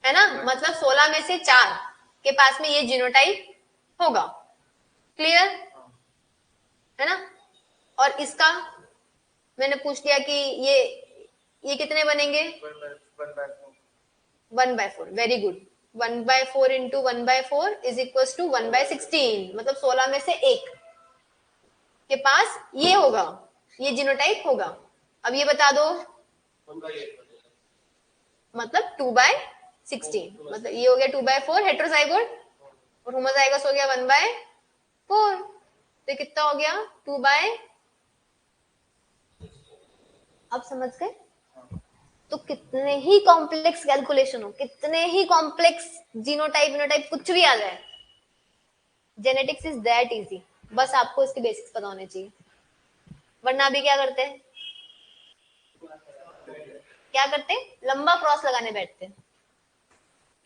है ना, मतलब 16 में से 4 के पास में ये जीनोटाइप होगा, क्लियर है ना। और इसका मैंने पूछ लिया कि ये कितने बनेंगे, 1/4, very good. 1/4 into 1/4 is equal to 1/16, मतलब 16 में से एक के पास ये होगा, ये जीनोटाइप होगा। अब ये बता दो, मतलब 2/16, मतलब ये हो गया 2/4 हेटेरोजाइगोट, और होमोजाइगस हो गया 1/4, तो कितना हो गया 2/16, अब समझ गए? तो कितने ही कॉम्प्लेक्स कैलकुलेशन हो, कितने ही कॉम्प्लेक्स जीनोटाइप इनोटाइप कुछ भी आ जाए, जेनेटिक्स इज दैट इजी, बस आपको इसके बेसिक्स पता होने चाहिए। वरना अभी क्या करते हैं, क्या करते हैं, लंबा क्रॉस लगाने बैठते हैं,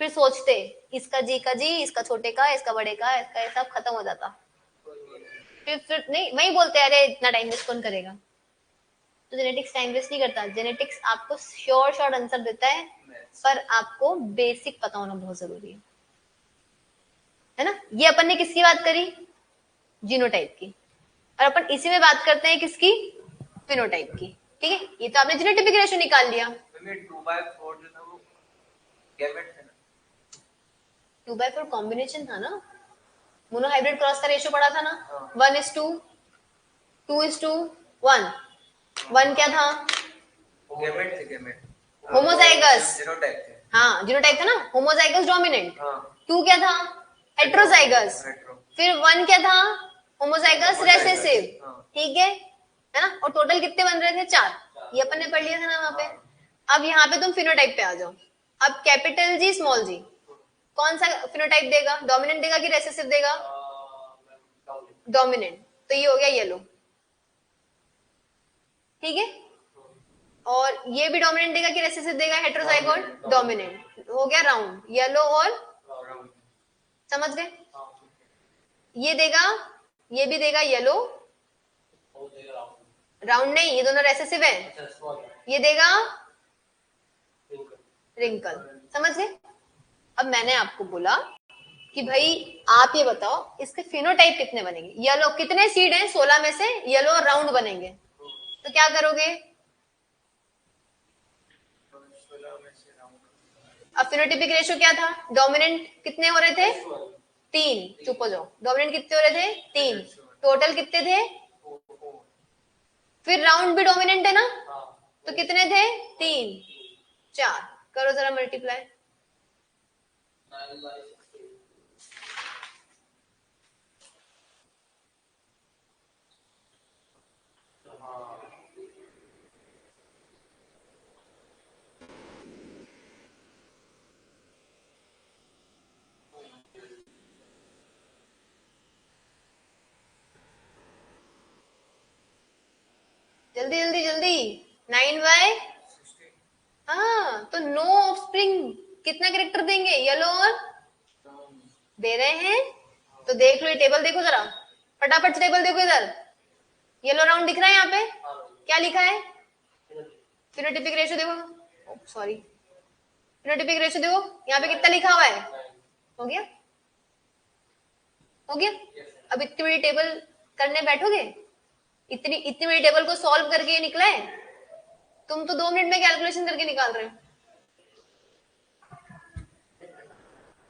फिर सोचते इसका जी का जी, इसका छोटे का, इसका बड़े का, इसका ये सब खत्म हो जाता। फिर नहीं, वही बोलते हैं अरे इतना टाइम वेस्ट कौन करेगा। तो जेनेटिक्स टाइम वेस्ट नहीं करता, जेनेटिक्स आपको श्योर शॉर्ट आंसर देता है, पर आपको बेसिक पता होना बहुत जरूरी है ना। ये अपन ने किसकी बात करी, जीनोटाइप की, और अपन इसी में बात करते हैं किसकी, फिनोटाइप की। ठीक है, ये तो आपने जीनोटाइपिक रेशियो निकाल लिया। 2/4 जो था वो गैमेट था ना, 2/4 कॉम्बिनेशन था ना, मोनोहाइब्रिड क्रॉस का रेशियो पड़ा था ना, 1:2, 2:1, 1 क्या था, गैमेट थे, गैमेट होमोजाइगस, जीनोटाइप थे। हाँ जीनोटाइप था ना, होमोजाइगस डोमिनेंट। हाँ 2 क्या था, हेट्रोजाइगस। हेट्रो। फिर 1 क्या था, होमोजाइगस Homozygous, रेसेसिव। हाँ। ठीक है ना, और टोटल कितने बन रहे थे, 4, ये अपन ने पढ़ लिया था ना वहां पे। अब यहाँ पे तुम फिनोटाइप पे आ जाओ। अब कैपिटल जी स्मॉल जी कौन सा फिनोटाइप देगा, डोमिनेंट देगा कि रेसेसिव देगा, डोमिनेंट, तो ये हो गया येलो। ठीक है, और ये भी डोमिनेंट देगा कि रेसेसिव देगा, हेट्रोजाइगोट डोमिनेंट, हो गया राउंड, येलो और समझ गए। ये देगा, ये भी देगा येलो, राउंड नहीं, ये दोनों रेसेसिव है, ये देगा रिंकल, समझ गए। अब मैंने आपको बोला कि भाई आप ये बताओ इसके फिनोटाइप कितने बनेंगे, येलो कितने सीड हैं 16 में से, येलो और राउंड बनेंगे, तो क्या करोगे। अब फिनोटाइपिक रेशियो क्या था, डोमिनेंट कितने हो रहे थे, 3, चुप हो जाओ, डोमिनेंट कितने हो रहे थे, 3, टोटल कितने थे, फिर राउंड भी डोमिनेंट है ना, तो कितने थे, 3, 4, करो जरा मल्टीप्लाई। जल्दी जल्दी जल्दी, 9/, हाँ तो नो ऑफस्प्रिंग कितना कैरेक्टर देंगे, येलो और दे रहे हैं, तो देख लो ये टेबल देखो जरा, फटाफट से टेबल देखो इधर, येलो राउंड दिख रहा है यहाँ पे, क्या लिखा है, फिनोटाइपिक रेशियो देखो, सॉरी फिनोटाइपिक रेशियो देखो यहाँ पे कितना लिखा हुआ है, हो गया, हो गया। अब इतनी बड़ी टेबल करने बैठोगे, इतनी बड़ी टेबल को सॉल्व करके ये निकला है, तुम तो 2 मिनट में कैलकुलेशन करके निकाल रहे हो,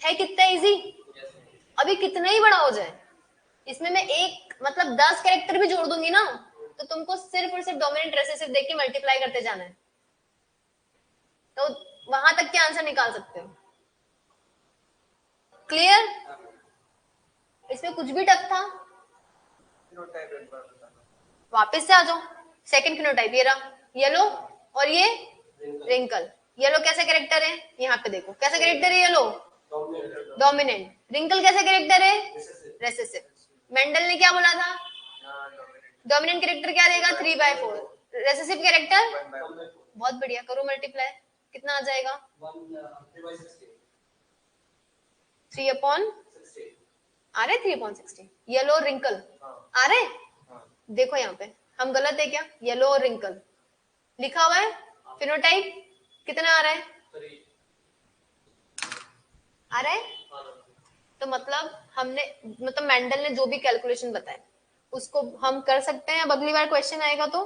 है कितना इजी। अभी कितना ही बड़ा हो जाए, इसमें मैं एक मतलब 10 कैरेक्टर भी जोड़ दूंगी ना, तो तुमको सिर्फ और सिर्फ डोमिनेंट रेसेसिव देख के मल्टीप्लाई करते जाना है, तो वहां तक के आंसर निकाल सकते हो। क्लियर, इसमें कुछ भी टफ था, फिनोटाइप एक बार बताना। वापस से आ जाओ। सेकंड फिनोटाइप ये रहा, येलो और ये रिंकल। येलो कैसे कैरेक्टर है, यहाँ पे देखो कैसा कैरेक्टर है येलो, डोमिनेंट। रिंकल कैसा कैरेक्टर है, रेसेसिव। मेंडल ने क्या बोला था, डोमिनेंट कैरेक्टर क्या देगा, 3/4, रेसेसिव कैरेक्टर, बहुत बढ़िया, करो मल्टीप्लाई, कितना आ जाएगा, 3/, आ रहे 3/60, येलो और रिंकल आ रहे, देखो यहाँ पे हम गलत है क्या, येलो और रिंकल लिखा हुआ है, फिनोटाइप कितना आ रहा है, आ रहा है, तो मतलब हमने मतलब मेंडल ने जो भी कैलकुलेशन बताया उसको हम कर सकते हैं। अब अगली बार क्वेश्चन आएगा तो